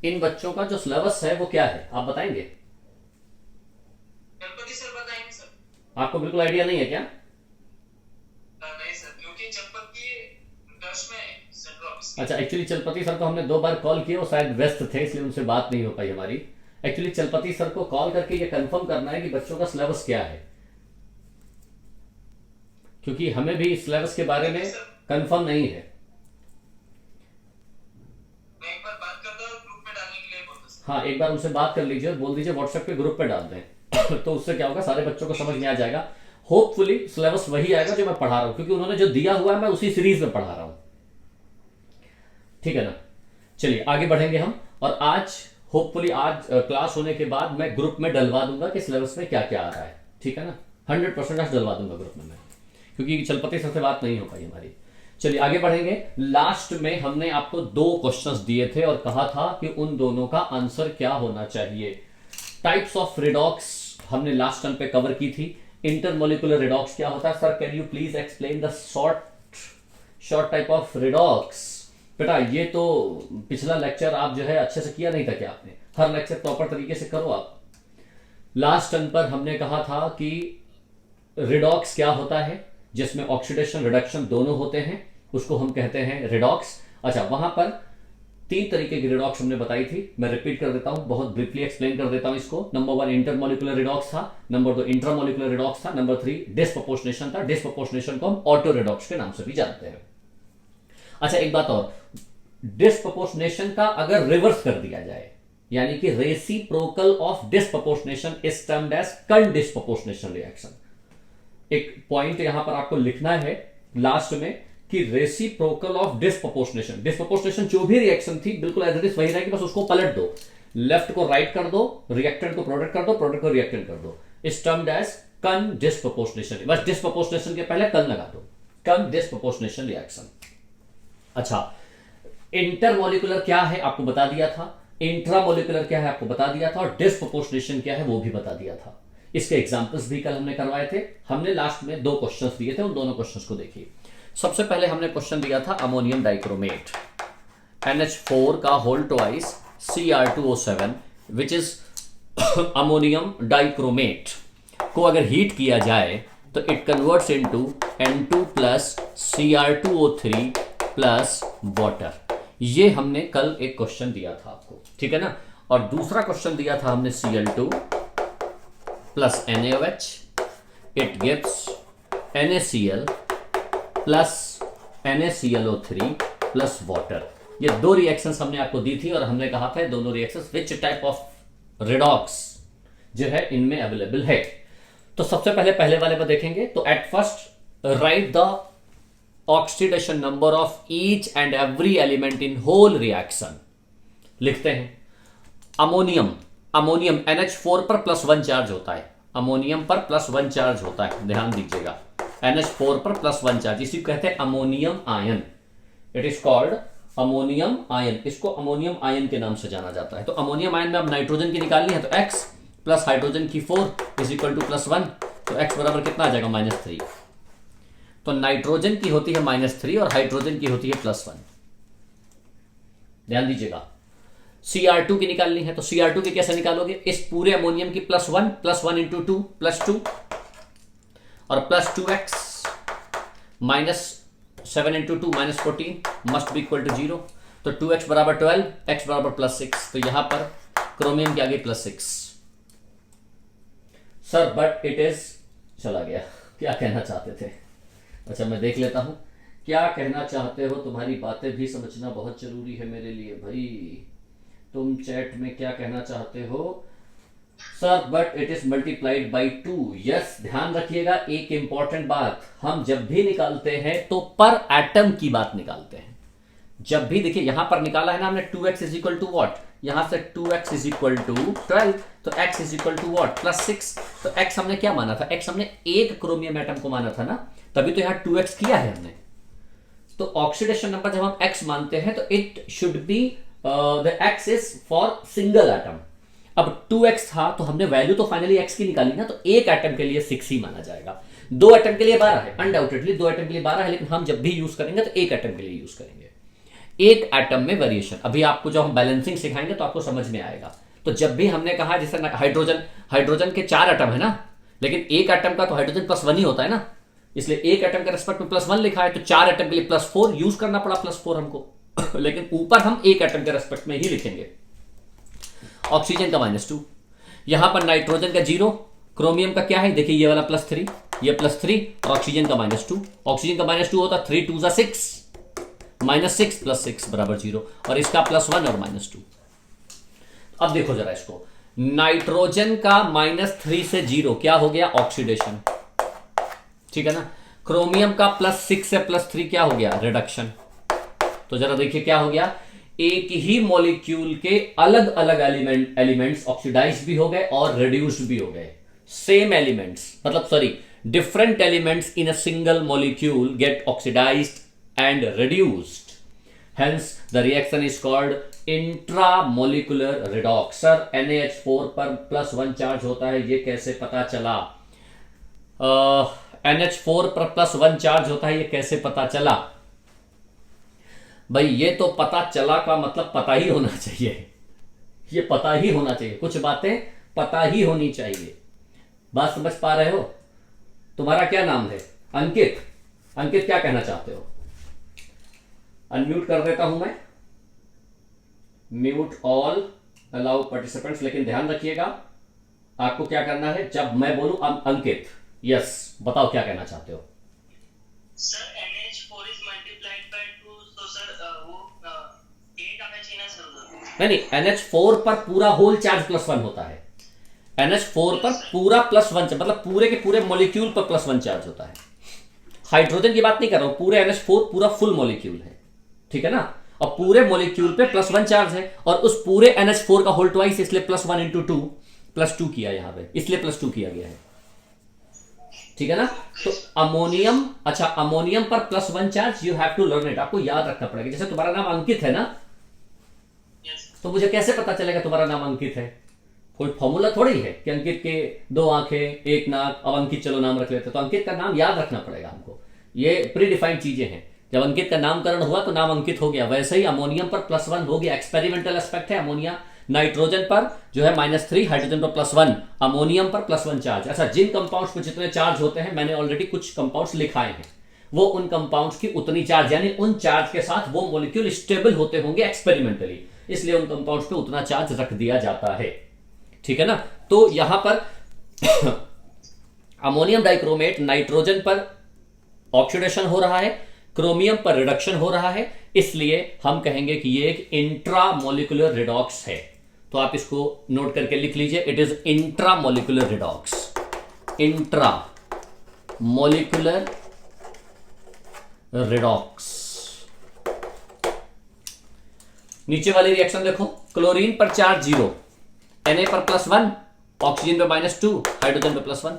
इन बच्चों का जो सिलेबस है वो क्या है, आप बताएंगे? गणपति सर बताएंगे सर। आपको बिल्कुल आइडिया नहीं है क्या? नहीं सर, क्योंकि चंपक टच में है सेंटर ऑफिस के। अच्छा, एक्चुअली चलपति सर को हमने 2 बार कॉल किया, वो शायद व्यस्त थे इसलिए उनसे बात नहीं हो पाई हमारी। एक्चुअली चलपति सर को कॉल करके ये कंफर्म करना है कि बच्चों का सिलेबस क्या है, क्योंकि हमें भी सिलेबस के बारे ठीक में है सर, कंफर्म नहीं है। मैं एक बार बात करता हूँ, ग्रुप में डालने के लिए बोलता सर। हाँ, एक बार उनसे बात कर लीजिए और बोल दीजिए व्हाट्सएप पे ग्रुप पे डाल दें तो उससे क्या होगा, सारे बच्चों को ठीक समझ है में आ जाएगा। होपफुली सिलेबस वही ठीक है आएगा जो सर। मैं पढ़ा रहा हूँ, क्योंकि उन्होंने जो दिया हुआ है मैं उसी सीरीज में पढ़ा रहा हूँ। ठीक है ना? चलिए आगे बढ़ेंगे हम। और आज होपफुली आज क्लास होने के बाद मैं ग्रुप में डलवा दूंगा कि सिलेबस में क्या क्या आ रहा है। ठीक है ना? 100% आज डलवा दूंगा ग्रुप में मैं, क्योंकि चलपति सर से बात नहीं हो पाई हमारी। चलिए आगे बढ़ेंगे। लास्ट में हमने आपको 2 क्वेश्चंस दिए थे और कहा था कि उन दोनों का आंसर क्या होना चाहिए। टाइप्स ऑफ रिडॉक्स हमने लास्ट टाइम पे कवर की थी। इंटरमोलिकुलर रिडॉक्स क्या होता है? Sir can you please explain the short short type of redox. बेटा ये तो पिछला लेक्चर आप जो है अच्छे से किया नहीं था क्या? आपने हर लेक्चर प्रॉपर तरीके से करो आप। लास्ट टर्न पर हमने कहा था कि रिडॉक्स क्या होता है, जिसमें ऑक्सीडेशन रिडक्शन दोनों होते हैं, उसको हम कहते हैं रिडॉक्स। अच्छा, वहां पर 3 तरीके की रिडॉक्स हमने बताई थी, मैं रिपीट कर देता हूं, बहुत ब्रीफली एक्सप्लेन कर देता हूं इसको। नंबर 1 इंटरमोलिकुलर रिडॉक्स था, नंबर 2 इंट्रामोलिकुलर रिडॉक्स था, नंबर 3 डिस्प्रोपोर्शनेशन था। डिस्प्रोपोर्शनेशन को हम ऑटो रिडॉक्स के नाम से भी जानते हैं। अच्छा एक बात और, डिस्प्रोपोर्शनेशन का अगर रिवर्स कर दिया जाए, यानी कि reciprocal of disproportionation is termed as con disproportionation reaction. एक पॉइंट यहां पर आपको लिखना है लास्ट में कि रेसिप्रोकल ऑफ डिस्प्रोपोर्शनेशन। डिस्प्रोपोर्शनेशन जो भी रिएक्शन थी बिल्कुल एज इट इज वही रहेगी, बस उसको पलट दो, लेफ्ट को राइट कर दो, रिएक्टेंट को प्रोडक्ट कर दो, प्रोडक्ट को रिएक्टेंट कर दो। इस टर्म्ड एज कन डिस्प्रोपोर्शनेशन। बस डिस्प्रोपोर्शनेशन के पहले कन लगा दो, कन डिस्प्रोपोर्शनेशन रिएक्शन। अच्छा, इंटरमोलिकुलर क्या है आपको बता दिया था, इंट्रामोलिकुलर क्या है आपको बता दिया था, और डिस्प्रोपोर्शनेशन क्या है वो भी बता दिया था। इसके एग्जांपल्स भी कल हमने करवाए थे। हमने लास्ट में 2 क्वेश्चंस दिए थे, उन दोनों क्वेश्चंस को देखिए। सबसे पहले हमने क्वेश्चन दिया था अमोनियम डाइक्रोमेट, NH4 का whole twice Cr2O7 which is ammonium dichromate को अगर हीट किया जाए तो it converts into N2 plus Cr2O3 plus water. ये हमने कल एक क्वेश्चन दिया था आपको, ठीक है ना? और दूसरा क्वेश्चन दिया था हमने Cl2 plus NaOH, it gives NaCl plus NaClO3 plus water. ये 2 रिएक्शंस हमने आपको दी थी और हमने कहा था दोनों reactions which type of redox जो है इनमें अवेलेबल है। तो सबसे पहले वाले पर देखेंगे। तो at first write the oxidation number of each and every element in whole reaction. लिखते हैं अमोनियम, अमोनियम NH4 पर +1 चार्ज होता है, अमोनियम पर +1 चार्ज होता है, ध्यान दीजिएगा। NH4 पर +1 चार्ज, इसी को कहते हैं ammonium ion. It is called ammonium ion, इसको अमोनियम आयन के नाम से जाना जाता है। तो अमोनियम आयन में अब नाइट्रोजन की निकालनी है, तो X प्लस हाइड्रोजन की 4 इज इक्वल टू +1, तो X बराबर कितना आ जाएगा -3। तो नाइट्रोजन की होती है -3 और हाइड्रोजन की होती है +1, ध्यान दीजिएगा। Cr2 की निकालनी है, तो Cr2 की कैसे निकालोगे? इस पूरे अमोनियम की +1 इंटू 2 +2 और +2x -7 into 2 -14 must be equal to 0। तो 2x बराबर 12, x बराबर +6। तो यहां पर क्रोमियम की आ गई +6। सर बट इट इज, चला गया, क्या कहना चाहते थे? अच्छा मैं देख लेता हूं क्या कहना चाहते हो, तुम्हारी बातें भी समझना बहुत जरूरी है मेरे लिए भाई। तुम चैट में क्या कहना चाहते हो? Sir but it is multiplied by 2। Yes, ध्यान रखिएगा एक इंपॉर्टेंट बात, हम जब भी निकालते हैं तो पर एटम की बात निकालते हैं। जब भी देखिए यहां पर निकाला है ना हमने 2x is equal to what, यहां से 2x इज इक्वल टू 12, तो x is equal to what +6। तो x हमने क्या माना था? x हमने एक क्रोमियम एटम को माना था ना, तभी तो यहां 2x किया है हमने। तो ऑक्सीडेशन नंबर जब हम x मानते हैं तो it should be the x is for single atom. अब 2x था तो हमने वैल्यू तो फाइनली x की निकाली ना, तो एक एटम के लिए 6 ही माना जाएगा। 2 एटम के लिए 12 है, अनडाउटेडली 2 एटम के लिए 12 है, लेकिन हम जब भी यूज करेंगे तो एक एटम के लिए यूज करेंगे। एक एटम में वेरिएशन। अभी आपको जब हम बैलेंसिंग सिखाएंगे तो आपको समझ में आएगा। तो जब भी हमने कहा जैसे हाइड्रोजन के 4 एटम है ना, लेकिन एक एटम का तो हाइड्रोजन +1 ही होता है ना, इसलिए एक एटम के रेस्पेक्ट में +1 लिखा है, तो 4 एटम के लिए +4 यूज करना पड़ा, +4 हमको लेकिन ऊपर हम एक एटम के रेस्पेक्ट में ही लिखेंगे। ऑक्सीजन का -2, यहां पर नाइट्रोजन का 0, क्रोमियम का क्या है देखिए, ये वाला +3, ये +3 और ऑक्सीजन का -2। ऑक्सीजन का -2 होता 3 2 6, -6 + 6 = 0, और इसका +1 और -2। अब देखो जरा इसको, नाइट्रोजन का -3 से 0 क्या हो गया, ऑक्सीडेशन, ठीक है ना। क्रोमियम का +6 से +3 क्या हो गया, रिडक्शन। तो जरा देखिए क्या हो गया, एक ही मॉलिक्यूल के अलग अलग एलिमेंट्स ऑक्सीडाइज भी हो गए और रिड्यूस्ड भी हो गए। सेम एलिमेंट्स, मतलब sorry, different elements in a single molecule get oxidized and reduced, hence the reaction is called intramolecular redox. Sir NaH4 पर +1 चार्ज होता है, ये कैसे पता चला? NH4 पर +1 चार्ज होता है, ये कैसे पता चला? भाई ये तो पता चला का मतलब पता ही होना चाहिए, ये पता ही होना चाहिए, कुछ बातें पता ही होनी चाहिए। बात समझ पा रहे हो? तुम्हारा क्या नाम है? अंकित। अंकित क्या कहना चाहते हो? अनम्यूट कर देता हूं मैं, म्यूट ऑल, अलाउ पार्टिसिपेंट्स। लेकिन ध्यान रखिएगा आपको क्या करना है, जब मैं बोलूं अंकित, यस, बताओ क्या कहना चाहते हो? Sir NH4 is multiplied by 2, तो सर वो 8 आना चाहिए ना सर? नहीं, NH4 पर पूरा होल चार्ज +1 होता है। NH4 पर पूरा +1, मतलब पूरे के पूरे मॉलिक्यूल पर +1 चार्ज होता है। हाइड्रोजन की बात नहीं कर रहा हूं, पूरे NH4 पूरा फुल मॉलिक्यूल है, ठीक है ना, और पूरे मॉलिक्यूल पे +1 चार्ज है, और उस पूरे NH4 का होल ट्वाइस, इसलिए +1 × 2 +2 किया यहां पे, इसलिए +2 किया गया है, ठीक है ना। तो अमोनियम, अच्छा अमोनियम पर +1 charge, you have to learn it, आपको याद रखना पड़ेगा। जैसे तुम्हारा नाम अंकित है ना, तो मुझे कैसे पता चलेगा तुम्हारा नाम अंकित है? कोई फॉर्मूला थोड़ी है कि अंकित के 2 आंखें 1 नाक, अब अंकित चलो नाम रख लेते। तो अंकित का नाम याद रखना पड़ेगा हमको, ये प्री डिफाइंड चीजें हैं। जब अंकित का नामकरण हुआ तो नाम अंकित हो गया। वैसे ही अमोनियम पर +1 हो गया, एक्सपेरिमेंटल एस्पेक्ट है अमोनिया। नाइट्रोजन पर जो है -3, हाइड्रोजन पर +1, अमोनियम पर +1 चार्ज। अच्छा, जिन कंपाउंड्स पर जितने चार्ज होते हैं, मैंने ऑलरेडी कुछ कंपाउंड्स लिखाए हैं, वो उन कंपाउंड्स की उतनी चार्ज, यानी उन चार्ज के साथ वो मॉलिक्यूल स्टेबल होते होंगे एक्सपेरिमेंटली, इसलिए उन कंपाउंड्स पे उतना चार्ज रख दिया जाता है, ठीक है ना। तो यहां पर अमोनियम डाइक्रोमेट, नाइट्रोजन पर ऑक्सीडेशन हो रहा है, क्रोमियम पर रिडक्शन हो रहा है, इसलिए हम कहेंगे कि ये एक इंट्रामोलिकुलर रिडॉक्स है। तो आप इसको नोट करके लिख लीजिए, it is intramolecular redox. Intra molecular redox. नीचे वाली रिएक्शन देखो, क्लोरीन पर चार्ज 0, Na पर +1, ऑक्सीजन पे -2, हाइड्रोजन पे +1,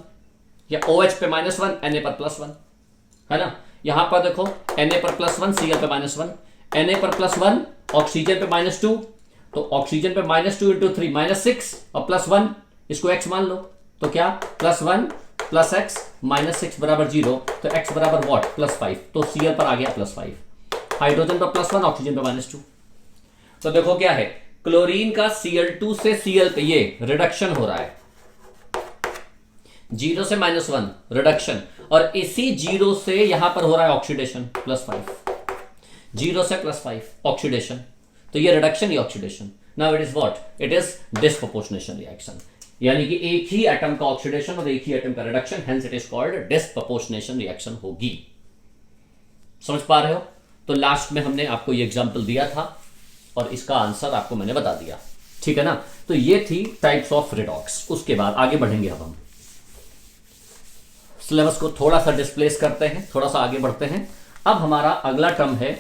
या OH पे -1, Na पर +1, है ना। यहां पर देखो Na पर +1, Cl पे -1, Na पर +1, ऑक्सीजन पे -2, तो ऑक्सीजन पे -2 × 3 -6 और +1, इसको x मान लो, तो क्या +1 + x -6 = 0, तो x बराबर व्हाट, +5, तो Cl पर आ गया +5, हाइड्रोजन पर +1, ऑक्सीजन पे -2। तो देखो क्या है, क्लोरीन का Cl2 से Cl पे ये रिडक्शन हो रहा है, 0 से -1 रिडक्शन, और इसी 0 से यहां पर हो रहा है ऑक्सीडेशन, +5, 0 से +5 ऑक्सीडेशन, तो ये रिडक्शन, ये oxidation. Now it is what, it is disproportionation reaction, यानी कि एक ही एटम का ऑक्सीडेशन और एक ही एटम का reduction, hence it is called disproportionation reaction होगी। समझ पा रहे हो? तो लास्ट में हमने आपको ये एग्जांपल दिया था और इसका आंसर आपको मैंने बता दिया, ठीक है ना। तो ये थी टाइप्स ऑफ रिडॉक्स। उसके बाद आगे बढ़ेंगे, अब हम सिलेबस को थोड़ा सा डिस्प्लेस करते हैं, थोड़ा सा आगे बढ़ते हैं। अब हमारा अगला टर्म है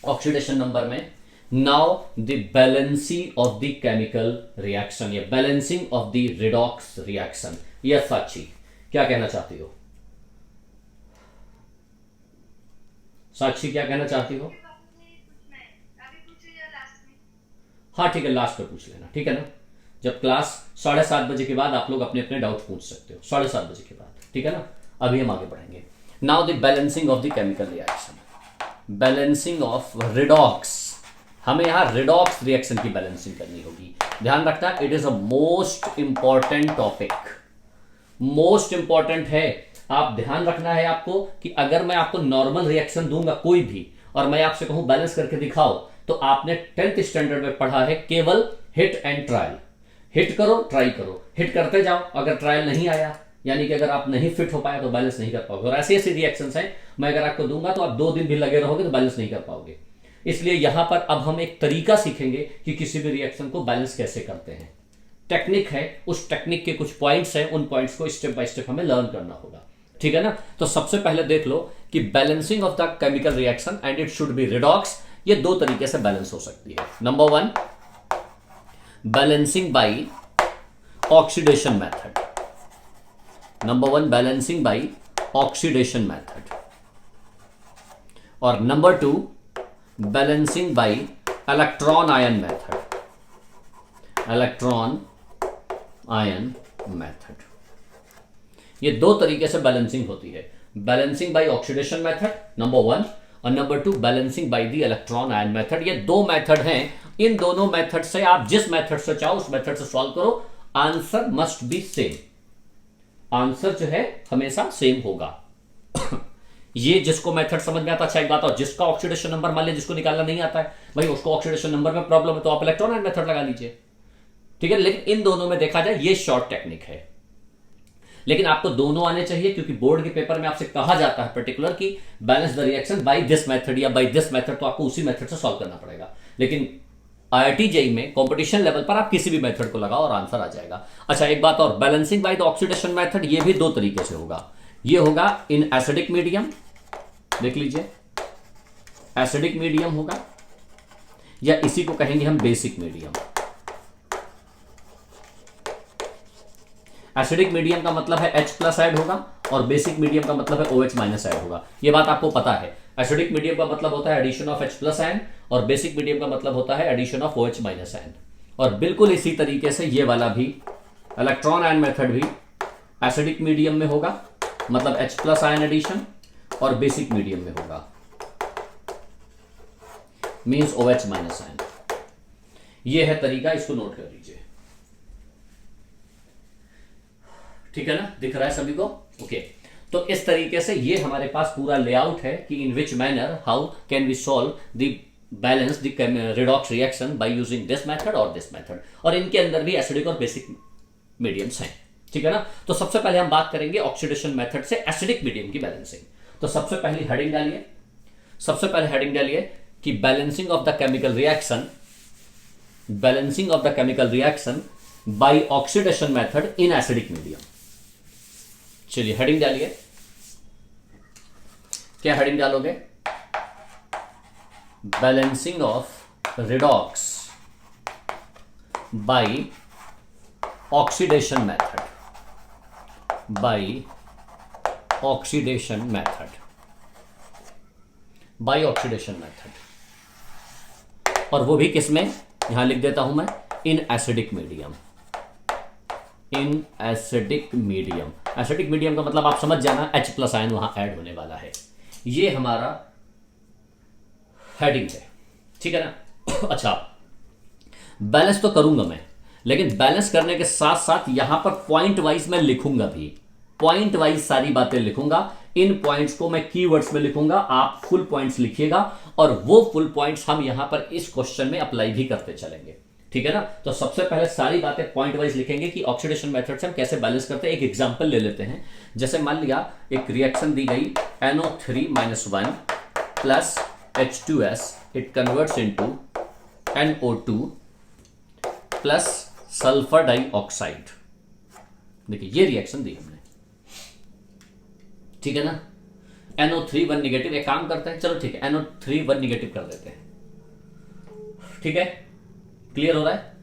ऑक्सीडेशन नंबर में, now the balancing of the chemical reaction, या balancing of the redox reaction. Yes Sakshi, क्या कहना चाहती हो? साक्षी क्या कहना चाहती हो? हाँ ठीक है, लास्ट पे पूछ लेना, ठीक है ना। जब क्लास 7:30 बजे के बाद आप लोग अपने अपने डाउट पूछ सकते हो, 7:30 बजे के बाद, ठीक है ना। अभी हम आगे बढ़ेंगे। Now the balancing of the chemical reaction. Balancing of redox, हमें यहां रिडॉक्स रिएक्शन की बैलेंसिंग करनी होगी। ध्यान रखना, it is a most important topic, most important है। आप ध्यान रखना है आपको कि अगर मैं आपको नॉर्मल रिएक्शन दूंगा कोई भी और मैं आपसे कहूं बैलेंस करके दिखाओ, तो आपने 10th स्टैंडर्ड में पढ़ा है केवल हिट एंड ट्रायल। हिट करो, ट्राई करो, हिट करते जाओ, अगर ट्रायल नहीं आया यानी कि अगर आप नहीं फिट हो पाए तो बैलेंस नहीं कर पाओगे। और ऐसी ऐसी रिएक्शंस हैं, मैं अगर आपको दूंगा तो आप 2 दिन भी लगे रहोगे तो बैलेंस नहीं कर पाओगे। इसलिए यहां पर अब हम एक तरीका सीखेंगे कि किसी भी रिएक्शन को बैलेंस कैसे करते हैं। टेक्निक है, उस टेक्निक के कुछ पॉइंट्स हैं, उन पॉइंट्स को स्टेप बाय स्टेप हमें लर्न करना होगा, ठीक है ना। तो सबसे पहले देख लो कि balancing of the chemical reaction and it should be redox, ये 2 तरीके से बैलेंस हो सकती है। Number 1, balancing by oxidation method. Number 1, balancing by oxidation method. और number 2, balancing by electron ion method. Electron ion method, ये 2 तरीके से बैलेंसिंग होती है। Balancing by oxidation method number 1 और number 2 balancing by the electron ion method. ये 2 method हैं। इन दोनों मेथड से आप जिस मेथड से चाहो उस मेथड से सॉल्व करो, answer must be same. Answer जो है हमेशा सेम होगा। ये जिसको मेथड समझ में आता, अच्छा एक बात और, जिसका ऑक्सीडेशन नंबर मान लीजिए जिसको निकालना नहीं आता है, भाई उसको ऑक्सीडेशन नंबर में प्रॉब्लम है तो आप इलेक्ट्रॉन आयन मेथड लगा लीजिए, ठीक है। लेकिन इन दोनों में देखा जाए ये शॉर्ट टेक्निक है, लेकिन आपको दोनों आने चाहिए क्योंकि बोर्ड के पेपर में आपसे कहा जाता है पर्टिकुलर कि balance the reaction by this method या बाय दिस मेथड, तो आपको उसी मेथड से सॉल्व करना पड़ेगा। लेकिन IIT JEE में कंपटीशन लेवल पर आप किसी भी मेथड को लगाओ और आंसर आ जाएगा। अच्छा एक बात और, balancing by the oxidation method ये भी 2 तरीके से होगा। ये होगा इन एसिडिक मीडियम, देख लीजिए एसिडिक मीडियम होगा, या इसी को कहेंगे हम बेसिक मीडियम। एसिडिक मीडियम का मतलब है H+ ऐड होगा और बेसिक मीडियम का मतलब है OH- ऐड होगा। ये बात आपको पता है। एसिडिक मीडियम का मतलब होता है एडिशन ऑफ H+ आयन और बेसिक मीडियम का मतलब होता है एडिशन ऑफ OH- आयन। और बिल्कुल इसी तरीके से ये वाला भी इलेक्ट्रॉन आयन मेथड भी एसिडिक मीडियम में होगा, मतलब H+ आयन एडिशन, और बेसिक मीडियम में होगा मींस OH- आयन। ये है तरीका, इसको नोट कर लीजिए, ठीक है ना, दिख रहा है सभी को? ओके तो इस तरीके से ये हमारे पास पूरा लेआउट है कि in which manner how can we solve the balance the redox reaction by using this method और दिस मेथड। और इनके अंदर भी एसिडिक और बेसिक मीडियम्स हैं, ठीक है ना। तो सबसे पहले हम बात करेंगे ऑक्सीडेशन मेथड से एसिडिक मीडियम की बैलेंसिंग। तो सबसे पहली हेडिंग डालिए, सबसे पहले हेडिंग डालिए कि balancing of the chemical reaction, balancing of the chemical reaction by oxidation method in acidic medium. चलिए हेडिंग डालिए, क्या हेडिंग डालोगे? Balancing of redox by oxidation method, by oxidation method, by oxidation method, और वो भी किसमें, यहां लिख देता हूं मैं, in acidic medium. In acidic medium, acidic medium का मतलब आप समझ जाना H+ आयन वहां ऐड होने वाला है। ये हमारा हेडिंग है, ठीक है ना। अच्छा बैलेंस तो करूंगा मैं, लेकिन बैलेंस करने के साथ साथ यहां पर पॉइंट वाइज मैं लिखूंगा भी, पॉइंट वाइज सारी बातें लिखूंगा। इन पॉइंट्स को मैं कीवर्ड्स में लिखूंगा, आप फुल पॉइंट्स लिखिएगा और वो फुल पॉइंट्स हम यहां पर इस क्वेश्चन में अप्लाई भी करते चलेंगे, ठीक है ना। तो सबसे पहले सारी बातें पॉइंट वाइज लिखेंगे कि ऑक्सीडेशन मेथड से हम कैसे बैलेंस करते हैं। एक एग्जांपल ले लेते हैं, जैसे मान लिया एक रिएक्शन दी गई NO3-1 plus H2S, it converts into NO2 plus sulphur dioxide. देखिए ये रिएक्शन दी हमने, ठीक है ना। NO3 1 नेगेटिव, एक काम करते हैं, चलो ठीक है NO3 1 नेगेटिव कर देते हैं, ठीक है, क्लियर हो रहा है।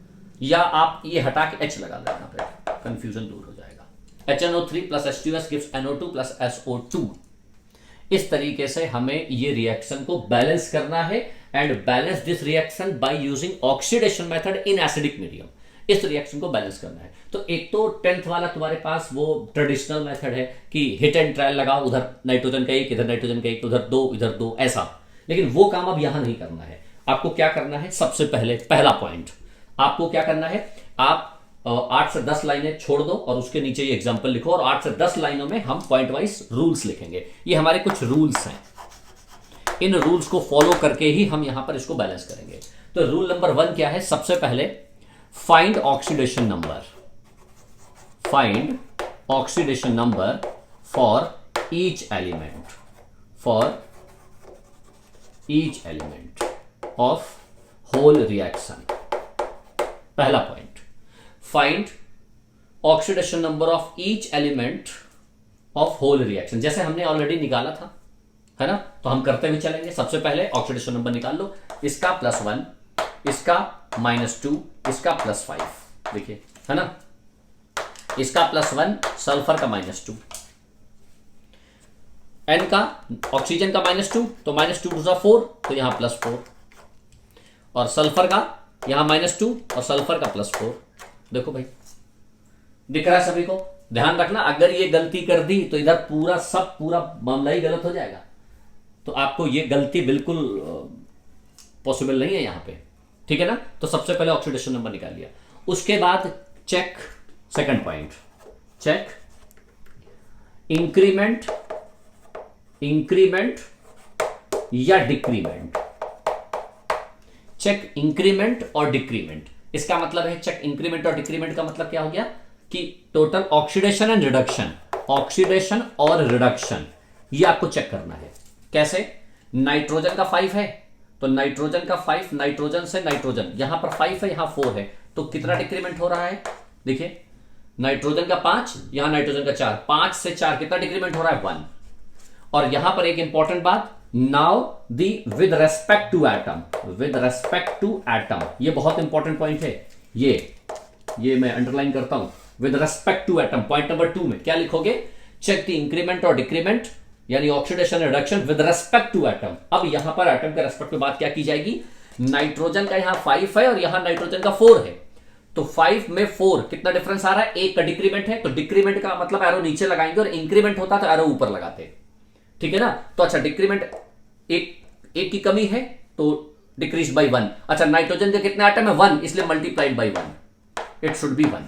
या आप ये हटा के H लगा देना, पे कंफ्यूजन दूर हो जाएगा। HNO3 plus H2S gives NO2 plus SO2। इस तरीके से हमें ये रिएक्शन को बैलेंस करना है and balance this reaction by using oxidation method in acidic medium. इस रिएक्शन को बैलेंस करना है। तो एक तो 10th वाला तुम्हारे पास वो ट्रेडिशनल मेथड है कि हिट एंड ट्रायल लगाओ, उधर नाइट्रोजन का एक, इधर नाइट्रोजन का एक, उधर 2 इधर 2, ऐसा। लेकिन वो काम अब यहां नहीं करना है। आपको क्या करना है, सबसे पहले पहला पॉइंट आपको क्या करना है, आप 8 से 10 लाइनें छोड़ दो और उसके नीचे ये एग्जाम्पल लिखो, और 8 से 10 लाइनों में हम पॉइंट वाइज रूल्स लिखेंगे। ये हमारे कुछ रूल्स हैं, इन रूल्स को फॉलो करके ही हम यहां पर इसको बैलेंस करेंगे। तो रूल नंबर 1 क्या है, सबसे पहले find oxidation number, find oxidation number for each element, for each element of whole reaction. पहला point, find oxidation number of each element of whole reaction. जैसे हमने ऑलरेडी निकाला था, है ना, तो हम करते हुए चलेंगे। सबसे पहले ऑक्सीडेशन नंबर निकाल लो, इसका +1, इसका -2, इसका +5, देखिए, है ना, इसका +1, सल्फर का -2, एन का, ऑक्सीजन का -2, तो -2 × 4, तो यहां +4, और सल्फर का यहां -2 और सल्फर का +4। देखो भाई, दिख रहा है सभी को? ध्यान रखना, अगर ये गलती कर दी तो इधर पूरा मामला ही गलत हो जाएगा। तो आपको ये गलती बिल्कुल पॉसिबल नहीं है यहां पे, ठीक है ना। तो सबसे पहले ऑक्सीडेशन नंबर निकाल लिया, उसके बाद check, second point, check increment या डिक्रीमेंट। चेक इंक्रीमेंट और डिक्रीमेंट, इसका मतलब है, चेक इंक्रीमेंट और डिक्रीमेंट का मतलब क्या हो गया कि total oxidation and reduction, oxidation और रिडक्शन, ये आपको चेक करना है। कैसे? नाइट्रोजन का 5 है, तो नाइट्रोजन का 5, नाइट्रोजन से नाइट्रोजन, यहां पर 5 है, यहां 4 है, तो कितना डिक्रीमेंट हो रहा है? देखिए, नाइट्रोजन का 5, यहां नाइट्रोजन का 4, 5 से 4 कितना डिक्रीमेंट हो रहा है? 1। और यहां पर एक इंपॉर्टेंट बात, now the with respect to atom, with respect to atom, ये बहुत इंपॉर्टेंट पॉइंट है। ये मैं अंडरलाइन करता हूं, with respect to atom. Point number 2 में क्या लिखोगे? चेक द इंक्रीमेंट और डिक्रीमेंट, यानी oxidation reduction with respect to atom. अब यहां पर एटम के रेस्पेक्ट में बात क्या की जाएगी? नाइट्रोजन का यहां 5 है और यहां नाइट्रोजन का 4 है, तो 5 में 4 कितना डिफरेंस आ रहा है? 1 का डिक्रीमेंट है, तो डिक्रीमेंट का मतलब एरो नीचे लगाएंगे, और इंक्रीमेंट होता तो एरो ऊपर लगाते, ठीक है ना। तो अच्छा, डिक्रीमेंट एक की कमी है तो डिक्रीज बाई 1। अच्छा, नाइट्रोजन के कितने आइटम है? 1, इसलिए multiplied by 1, it should B 1।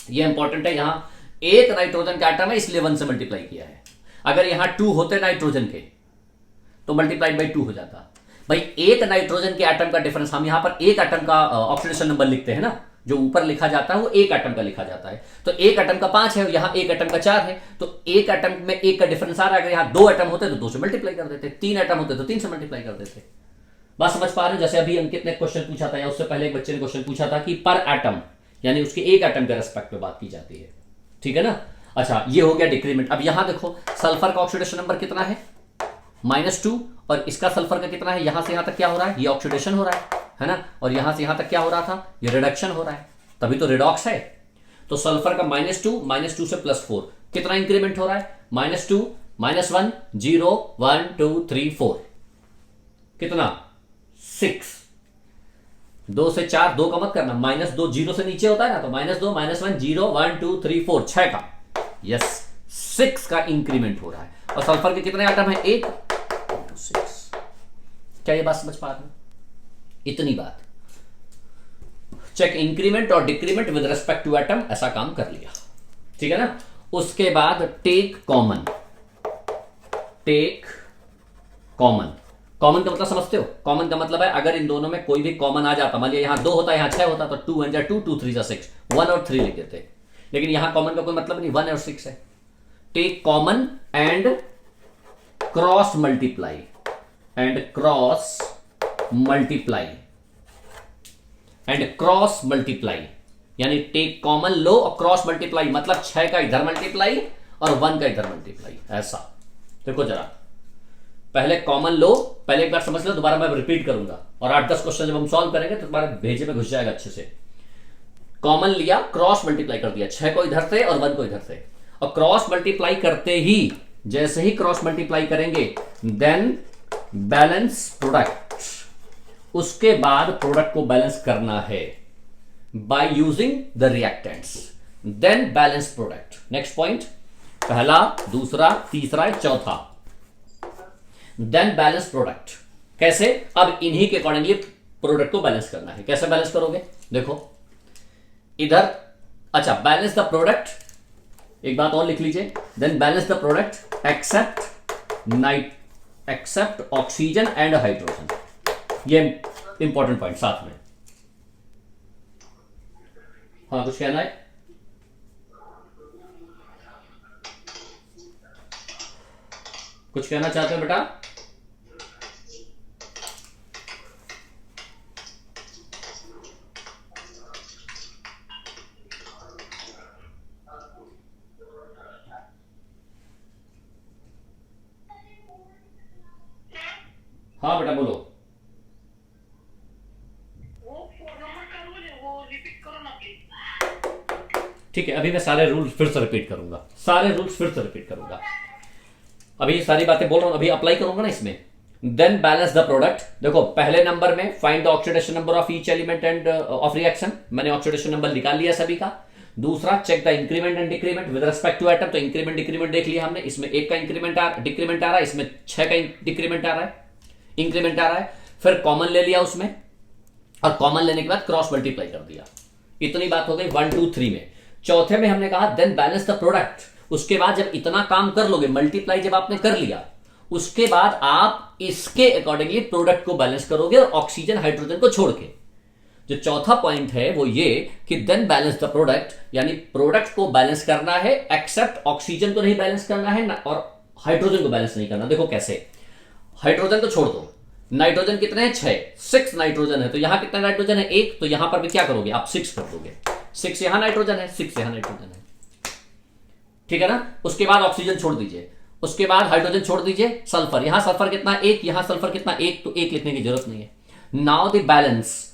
ये इंपॉर्टेंट है, यहां एक नाइट्रोजन का आइटम है इसलिए 1 से मल्टीप्लाई किया है। अगर यहां 2 होते नाइट्रोजन के तो मल्टीप्लाइड बाई 2 हो जाता। भाई, एक नाइट्रोजन के एटम का डिफरेंस, हम यहां पर एक एटम का ऑक्सीडेशन नंबर लिखते हैं ना, जो ऊपर लिखा जाता है वो एक एटम का लिखा जाता है। तो एक एटम का 5 है, यहां एक एटम का 4 है, तो एक एटम में 1 का डिफरेंस आ रहा है। अगर यहां 2 एटम होते तो 2 से मल्टीप्लाई कर देते, 3 एटम होते तो 3 से मल्टीप्लाई कर देते। बात समझ पा रहे हो? जैसे अभी अंकित ने क्वेश्चन पूछा था, या उससे पहले एक बच्चे ने क्वेश्चन पूछा था कि पर एटम, यानी उसके एक एटम के रेस्पेक्ट में बात की जाती है, ठीक है ना। अच्छा, ये हो गया डिक्रीमेंट। अब यहां देखो, सल्फर का ऑक्सीडेशन नंबर कितना है? -2, और इसका सल्फर का कितना है? यहां से यहां तक क्या हो रहा है? ये ऑक्सीडेशन हो रहा है ना, और यहां से यहां तक क्या हो रहा था? ये रिडक्शन हो रहा है, तभी तो रिडॉक्स है। तो सल्फर का -2 से +4 कितना इंक्रीमेंट हो रहा है? -2, -1, 0, 1, 2, 3, 4, कितना? 6। 2 से 4, 2 का मत करना, -2 0 से नीचे होता है ना, तो -2, -1, 0, 1, 2, 3, 4, 6 का, यस, 6 का इंक्रीमेंट हो रहा है। और सल्फर के कितने आइटम है? 1, 6। क्या ये बात समझ पा रहे हो? इतनी बात। चेक इंक्रीमेंट और decrement with respect to atom, ऐसा काम कर लिया, ठीक है ना। उसके बाद take common, take common. Common का मतलब समझते हो? कॉमन का मतलब है अगर इन दोनों में कोई भी कॉमन आ जाता, मान लिया यहां 2 होता, यहां 6 होता, तो 2 1 2, 2 3 6, 1 और 3 लिख देते। लेकिन यहां कॉमन का कोई मतलब नहीं, 1 और 6 है। Take common and cross multiply, and cross multiply, and cross multiply, यानी टेक कॉमन लो और क्रॉस मल्टीप्लाई, मतलब 6 का इधर मल्टीप्लाई और 1 का इधर मल्टीप्लाई, ऐसा। देखो जरा, पहले कॉमन लो, पहले एक बार समझ लो, दोबारा मैं रिपीट करूंगा, और 8-10 क्वेश्चन जब हम सॉल्व करेंगे तो तुम्हारे भेजे में घुस जाएगा अच्छे से। कॉमन लिया, क्रॉस मल्टीप्लाई कर दिया, 6 को इधर से और 1 को इधर से, और क्रॉस मल्टीप्लाई करते ही, जैसे ही क्रॉस मल्टीप्लाई करेंगे, देन बैलेंस प्रोडक्ट, उसके बाद प्रोडक्ट को बैलेंस करना है by using the reactants, then balance product. Next point, पहला, दूसरा, तीसरा, चौथा। Then balance product. कैसे? अब इन्हीं के अकॉर्डिंगली प्रोडक्ट को बैलेंस करना है। कैसे बैलेंस करोगे? देखो इधर, अच्छा बैलेंस द प्रोडक्ट, एक बात और लिख लीजिए, then balance the product except oxygen and hydrogen. ये इंपॉर्टेंट पॉइंट साथ में। हाँ कुछ कहना है? कुछ कहना चाहते हो बेटा? हाँ बेटा बोलो। ठीक है, अभी मैं सारे रूल्स फिर से रिपीट करूंगा। अभी ये सारी बातें बोल रहा हूं, अभी अप्लाई करूंगा ना इसमें। Then balance the product. देखो पहले नंबर में find the oxidation number of each element and of reaction, मैंने ऑक्सीडेशन नंबर निकाल लिया सभी का। दूसरा check the increment and decrement with respect to atom, तो इंक्रीमेंट डिक्रीमेंट देख लिया हमने, इसमें 1 का डिक्रीमेंट आ रहा है, इसमें 6 का डिक्रीमेंट आ रहा है, इंक्रीमेंट आ रहा है। फिर कॉमन ले लिया उसमें, और कॉमन लेने के बाद क्रॉस मल्टीप्लाई कर दिया। इतनी बात हो गई 1 2 3 में। चौथे में हमने कहा देन बैलेंस द प्रोडक्ट। उसके बाद जब इतना काम कर लोगे, मल्टीप्लाई जब आपने कर लिया, उसके बाद आप इसके अकॉर्डिंगली प्रोडक्ट को बैलेंस करोगे, और ऑक्सीजन हाइड्रोजन को छोड़ के। जो चौथा पॉइंट है वो ये कि देन बैलेंस द प्रोडक्ट, यानी प्रोडक्ट को बैलेंस करना है, एक्सेप्ट ऑक्सीजन को नहीं बैलेंस करना है और हाइड्रोजन को बैलेंस नहीं करना। देखो कैसे, हाइड्रोजन को छोड़ दो, नाइट्रोजन कितने हैं? 6 नाइट्रोजन है, तो यहां कितना नाइट्रोजन है? 1, तो यहां पर भी क्या करोगे आप? 6 कर दोगे। 6 यहां नाइट्रोजन है, 6 यहां नाइट्रोजन है, ठीक है ना। उसके बाद ऑक्सीजन छोड़ दीजिए, उसके बाद हाइड्रोजन छोड़ दीजिए, सल्फर, यहां सल्फर कितना? 1, यहां सल्फर कितना? 1, तो 1 लिखने की जरूरत नहीं है। Now the balance,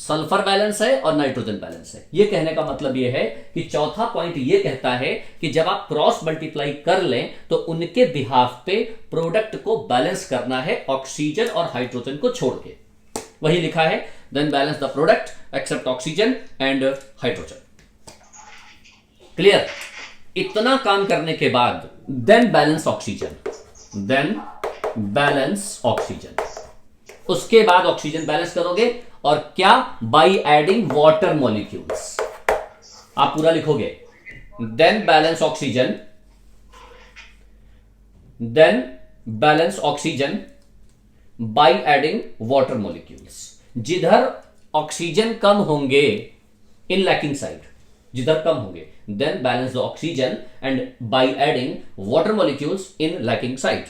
sulphur balance है और नाइट्रोजन बैलेंस है। ये कहने का मतलब ये है कि चौथा पॉइंट ये कहता है कि जब आप क्रॉस मल्टीप्लाई कर लें तो उनके बिहाफ पे प्रोडक्ट को बैलेंस करना है, ऑक्सीजन और हाइड्रोजन को छोड़ के। वही लिखा है, then balance the product except oxygen and hydrogen. Clear? इतना काम करने के बाद देन बैलेंस ऑक्सीजन, उसके बाद ऑक्सीजन बैलेंस करोगे, और क्या? By adding water molecules. आप पूरा लिखोगे, then balance oxygen by adding water molecules. जिधर ऑक्सीजन कम होंगे इन लैकिंग साइड, जिधर कम होंगे, then balance the oxygen and by adding water molecules in lacking side.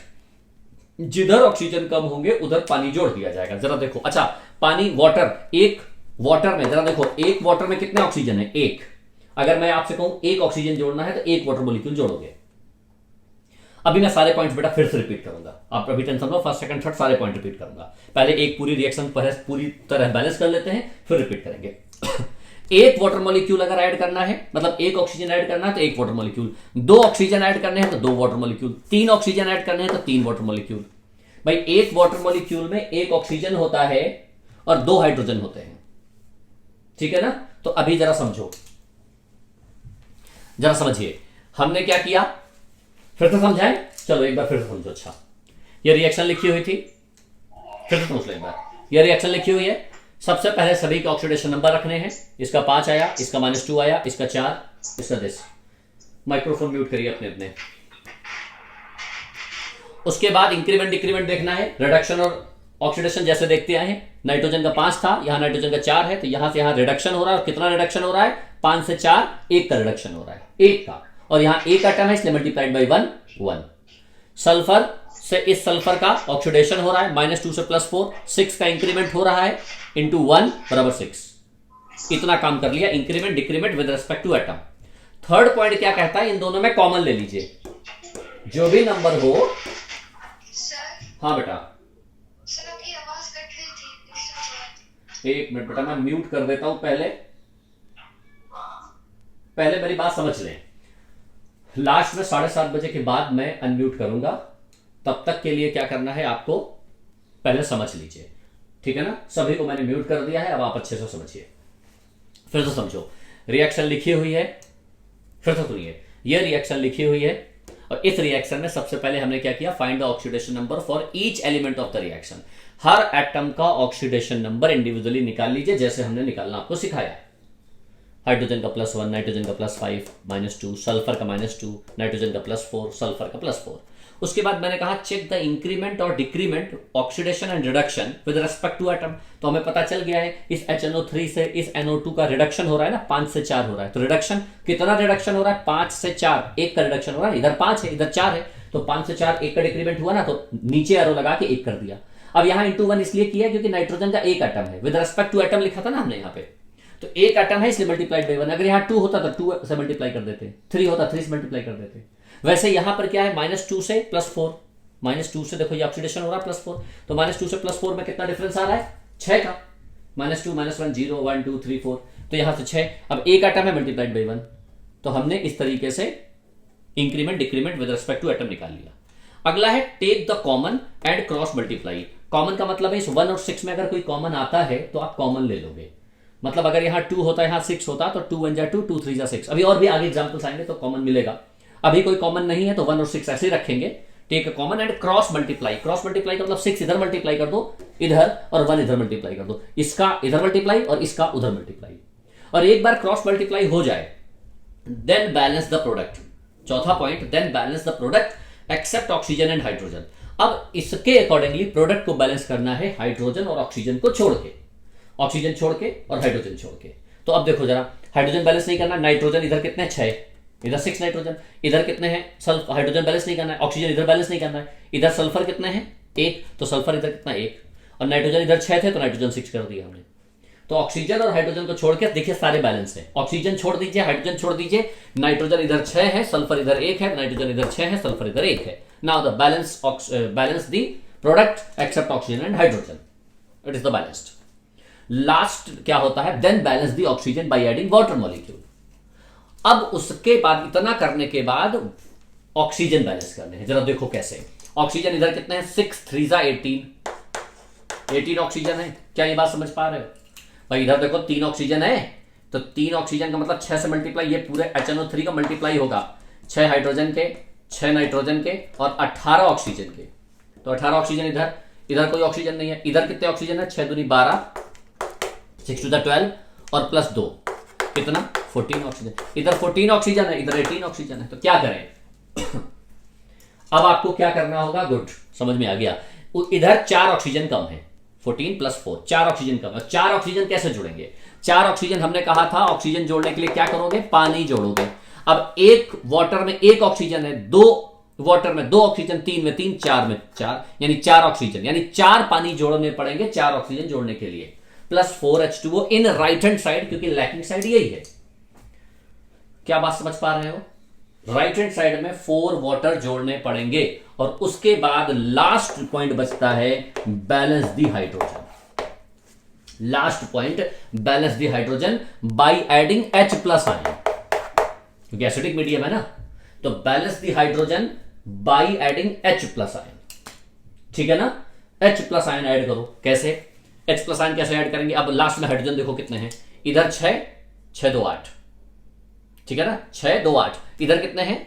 जिधर ऑक्सीजन कम होंगे उधर पानी जोड़ दिया जाएगा। जरा देखो, अच्छा पानी, वाटर, एक वाटर में जरा देखो, एक वाटर में कितने ऑक्सीजन है? 1। अगर मैं आपसे कहूं 1 ऑक्सीजन जोड़ना है तो 1 वाटर मॉलिक्यूल जोड़ोगे। अभी मैं सारे पॉइंट्स बेटा फिर से रिपीट करूंगा, आप अभी टेंशन लो, फर्स्ट सेकंड थर्ड सारे पॉइंट रिपीट करूंगा। पहले एक पूरी रिएक्शन पूरी तरह बैलेंस कर लेते हैं, फिर रिपीट करेंगे। 1 वाटर मॉलिक्यूल अगर ऐड करना है, मतलब 1 ऑक्सीजन ऐड करना है तो 1 वाटर मॉलिक्यूल, 2 ऑक्सीजन ऐड करने हैं तो 2 वाटर मॉलिक्यूल, 3 ऑक्सीजन ऐड करने हैं तो 3 वाटर मॉलिक्यूल। भाई 1 वाटर मॉलिक्यूल में 1 ऑक्सीजन होता है और 2 हाइड्रोजन होते हैं, ठीक है ना। तो अभी जरा समझो, जरा समझिए हमने क्या किया, फिर से समझाएं? चलो एक बार फिर से समझो। अच्छा ये रिएक्शन लिखी हुई थी, फिर से समझ लो एक बार। ये रिएक्शन लिखी हुई है, सबसे पहले सभी के ऑक्सीडेशन नंबर रखने हैं। इसका 5 आया, इसका -2 आया, इसका 4, इसका 10। माइक्रोफोन म्यूट करिए अपने अपने। उसके बाद इंक्रीमेंट डिक्रीमेंट देखना है, रिडक्शन और ऑक्सीडेशन जैसे देखते आए हैं। नाइट्रोजन का 5 था, यहां नाइट्रोजन का 4 है, तो यहां से यहां रिडक्शन हो रहा है। और कितना रिडक्शन हो रहा है? 5 से 4, 1 का रिडक्शन हो रहा है, 1 का। और यहां 1 एटम है इसलिए मल्टीप्लाइड बाई 1। सल्फर से इस सल्फर का ऑक्सीडेशन हो रहा है, -2 से +4, 6 का इंक्रीमेंट हो रहा है, इंटू 1 बराबर 6। इतना काम कर लिया, increment decrement with respect to atom. Third point क्या कहता है? इन दोनों में कॉमन ले लीजिए, जो भी नंबर हो। हाँ बेटा, सर आपकी आवाज कट रही थी। एक मिनट बेटा, मैं म्यूट कर देता हूं। पहले मेरी बात समझ लें। लास्ट में 7:30 बजे के बाद मैं अनम्यूट करूंगा, तब तक के लिए क्या करना है आपको पहले समझ लीजिए, ठीक है ना। सभी को मैंने म्यूट कर दिया है, अब आप अच्छे से समझिए। फिर से समझो, रिएक्शन लिखी हुई है, फिर से सुनिए। ये रिएक्शन लिखी हुई है, और इस रिएक्शन में सबसे पहले हमने क्या किया, find the oxidation number for each element of the reaction. Her atom का ऑक्सीडेशन नंबर इंडिविजुअली निकाल लीजिए, जैसे हमने निकालना आपको सिखाया। हाइड्रोजन का +1, नाइट्रोजन का +5, -2, सल्फर का -2, नाइट्रोजन का +4, सल्फर का +4। उसके बाद मैंने कहा चेक द इंक्रीमेंट और decrement oxidation and reduction with respect to atom. तो हमें पता चल गया है इस HNO3 से इस NO2 का रिडक्शन हो रहा है ना, 5 से 4 हो रहा है। तो रिडक्शन कितना रिडक्शन हो रहा है, 5 से 4, 1 का रिडक्शन हो रहा है। इधर 5 है, इधर 4 है, तो 5 से 4 1 का डिक्रीमेंट हुआ ना, तो नीचे एरो लगा के 1 कर दिया। अब यहाँ *1 इसलिए किया क्योंकि नाइट्रोजन का एक एटम है, विद रेस्पेक्ट टू एटम लिखा था ना हमने यहाँ पे, तो एक एटम है इसलिए मल्टीप्लाइड बाई 1। अगर यहाँ 2 होता तो 2 से मल्टीप्लाई कर देते, 3 होता 3 से मल्टीप्लाई कर देते। वैसे यहाँ पर क्या है, -2 से +4, -2 से देखो ये ऑक्सीडेशन हो रहा है +4, तो -2 से +4 में कितना डिफरेंस आ रहा है, 6 का। -2 -1 0 1 2 3 4, तो यहाँ से 6। अब एक एटम है मल्टीप्लाइड बाई 1, तो हमने इस तरीके से increment decrement with respect to atom निकाल लिया। अगला है take the common and cross multiply. Common का मतलब है इस 1 और 6 में अगर कोई कॉमन आता है तो आप कॉमन ले लोगे। मतलब अगर यहाँ 2 होता है, यहाँ 6 होता, तो 2 1 जा 2, 2 3 जा 6। अभी और भी आगे एग्जाम्पल्स आएंगे तो कॉमन मिलेगा। अभी कोई कॉमन नहीं है तो 1 और 6 ऐसे ही रखेंगे। Take a common and cross multiply. Cross multiply का मतलब 6 इधर मल्टीप्लाई कर दो इधर, और 1 इधर मल्टीप्लाई कर दो, इसका इधर मल्टीप्लाई और इसका उधर मल्टीप्लाई। और एक बार क्रॉस मल्टीप्लाई हो जाए देन बैलेंस द प्रोडक्ट। चौथा point, then balance the product except oxygen and hydrogen. अब इसके अकॉर्डिंगली प्रोडक्ट को बैलेंस करना है हाइड्रोजन और ऑक्सीजन को छोड़ के, ऑक्सीजन छोड़ के और हाइड्रोजन छोड़ के। तो अब देखो जरा, हाइड्रोजन बैलेंस नहीं करना, नाइट्रोजन इधर कितने 6, इधर 6 नाइट्रोजन, इधर कितने हैं सल्फर, हाइड्रोजन बैलेंस नहीं करना है, ऑक्सीजन इधर बैलेंस नहीं करना है, इधर सल्फर कितने हैं 1, तो सल्फर इधर कितना 1, और नाइट्रोजन इधर 6 थे तो नाइट्रोजन 6 कर दिया हमने। तो ऑक्सीजन और हाइड्रोजन को छोड़ के देखिए सारे बैलेंस है। ऑक्सीजन छोड़ दीजिए, हाइड्रोजन छोड़ दीजिए, नाइट्रोजन इधर 6 है, सल्फर इधर 1 है, नाइट्रोजन इधर 6 है, सल्फर इधर 1 है। Now the balance the product except oxygen and hydrogen, it is the balanced. Last क्या होता है, then balance the oxygen by adding water molecule. अब उसके बाद इतना करने के बाद ऑक्सीजन बैलेंस करने हैं। जरा देखो कैसे, ऑक्सीजन इधर कितने हैं 6 3 जा 18 ऑक्सीजन है। क्या ये बात समझ पा रहे हो भाई? इधर देखो 3 ऑक्सीजन है, तो 3 ऑक्सीजन का मतलब 6 से मल्टीप्लाई, ये पूरे HNO3 का मल्टीप्लाई होगा, 6 हाइड्रोजन के, 6 नाइट्रोजन के और 18 ऑक्सीजन के। तो 18 ऑक्सीजन इधर, इधर कोई ऑक्सीजन नहीं है। इधर कितने ऑक्सीजन है, 6 दूनी 12, 6 टू द 12 और प्लस 2 कितना 14 ऑक्सीजन। इधर 14 ऑक्सीजन है, इधर 18 ऑक्सीजन है। तो क्या करें अब आपको क्या करना होगा, गुड समझ में आ गया। इधर 4 ऑक्सीजन कम है, 14 + 4 4 ऑक्सीजन कम है। 4 ऑक्सीजन कैसे जोड़ेंगे, 4 ऑक्सीजन हमने कहा था ऑक्सीजन जोड़ने के लिए क्या करोगे, पानी जोड़ोगे। अब एक वाटर में 1 ऑक्सीजन है, 2 वाटर में 2 ऑक्सीजन, 3 में 3, 4 में 4, यानी 4 ऑक्सीजन, यानी 4 पानी जोड़ने पड़ेंगे 4 ऑक्सीजन जोड़ने के लिए, plus 4 H2O in right hand side, क्योंकि लैकिंग साइड यही है। क्या बात समझ पा रहे हो? राइट हैंड साइड में 4 वाटर जोड़ने पड़ेंगे, और उसके बाद लास्ट पॉइंट बचता है balance the hydrogen. Last point balance the hydrogen by adding H+ ion, क्योंकि एसिडिक मीडियम है ना। तो balance the hydrogen by adding H+ ion, ठीक है ना। H+ आयन ऐड करो, कैसे H+ आयन कैसे ऐड करेंगे? अब लास्ट में हाइड्रोजन देखो कितने हैं, इधर 6 6 2 8, ठीक है ना, 6 2 8, इधर कितने हैं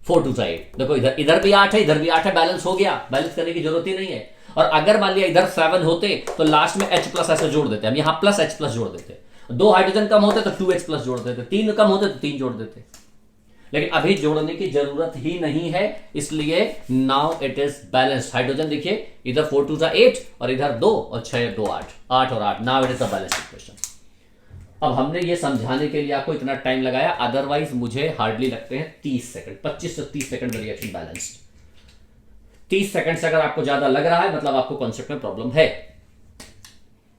4 2 8। देखो इधर भी 8 है, इधर भी 8 है, बैलेंस हो गया, बैलेंस करने की जरूरत ही नहीं है। और अगर मान लिया इधर 7 होते तो लास्ट में H+ ऐसे जोड़ देते, हम यहां प्लस H+ जोड़ देते। 2 हाइड्रोजन कम होते तो 2H+ जोड़ देते, 3 कम होते तो 3 जोड़ देते, लेकिन अभी जोड़ने की जरूरत ही नहीं है, इसलिए now it is balanced. Hydrogen देखिए इधर 4 2 8 और इधर 2 और 6 2 8, 8 और 8, now it is the balanced equation. अब हमने ये समझाने के लिए आपको इतना टाइम लगाया, अदरवाइज मुझे हार्डली लगते हैं 30 सेकंड, 25 से 30 सेकंड में रिएक्शन बैलेंस्ड। 30 सेकंड से अगर आपको ज्यादा लग रहा है मतलब आपको कॉन्सेप्ट में प्रॉब्लम है,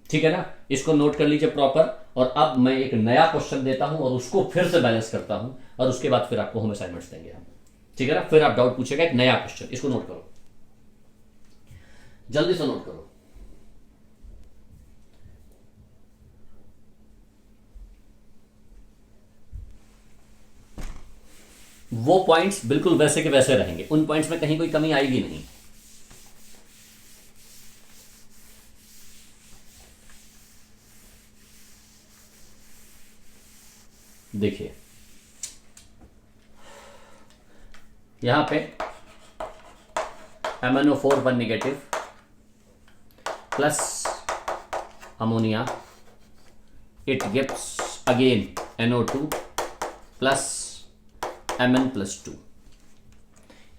ठीक है ना। इसको नोट कर लीजिए प्रॉपर। और अब मैं एक नया क्वेश्चन देता हूं और उसको फिर से बैलेंस करता हूं, और उसके बाद फिर आपको होम असाइनमेंट्स देंगे हम, ठीक है ना। फिर आप डाउट पूछेगा, एक नया क्वेश्चन, इसको नोट करो, जल्दी से नोट करो। वो पॉइंट्स बिल्कुल वैसे के वैसे रहेंगे, उन पॉइंट्स में कहीं कोई कमी आएगी नहीं। देखिए यहां पे MnO4 1 negative plus ammonia, it gives again NO2 plus Mn+2।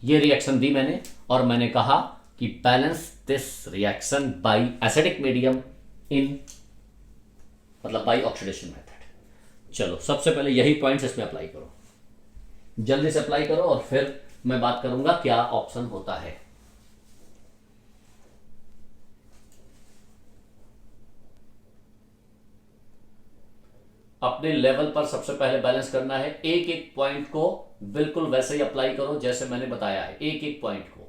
ये रिएक्शन दी मैंने और मैंने कहा कि balance this reaction by acidic medium इन, मतलब बाय ऑक्सीडेशन मेथड। चलो सबसे पहले यही पॉइंट्स इसमें अप्लाई करो, जल्दी से अप्लाई करो और फिर मैं बात करूंगा क्या ऑप्शन होता है। अपने लेवल पर सबसे पहले बैलेंस करना है, एक एक पॉइंट को बिल्कुल वैसे ही अप्लाई करो जैसे मैंने बताया है, एक एक पॉइंट को।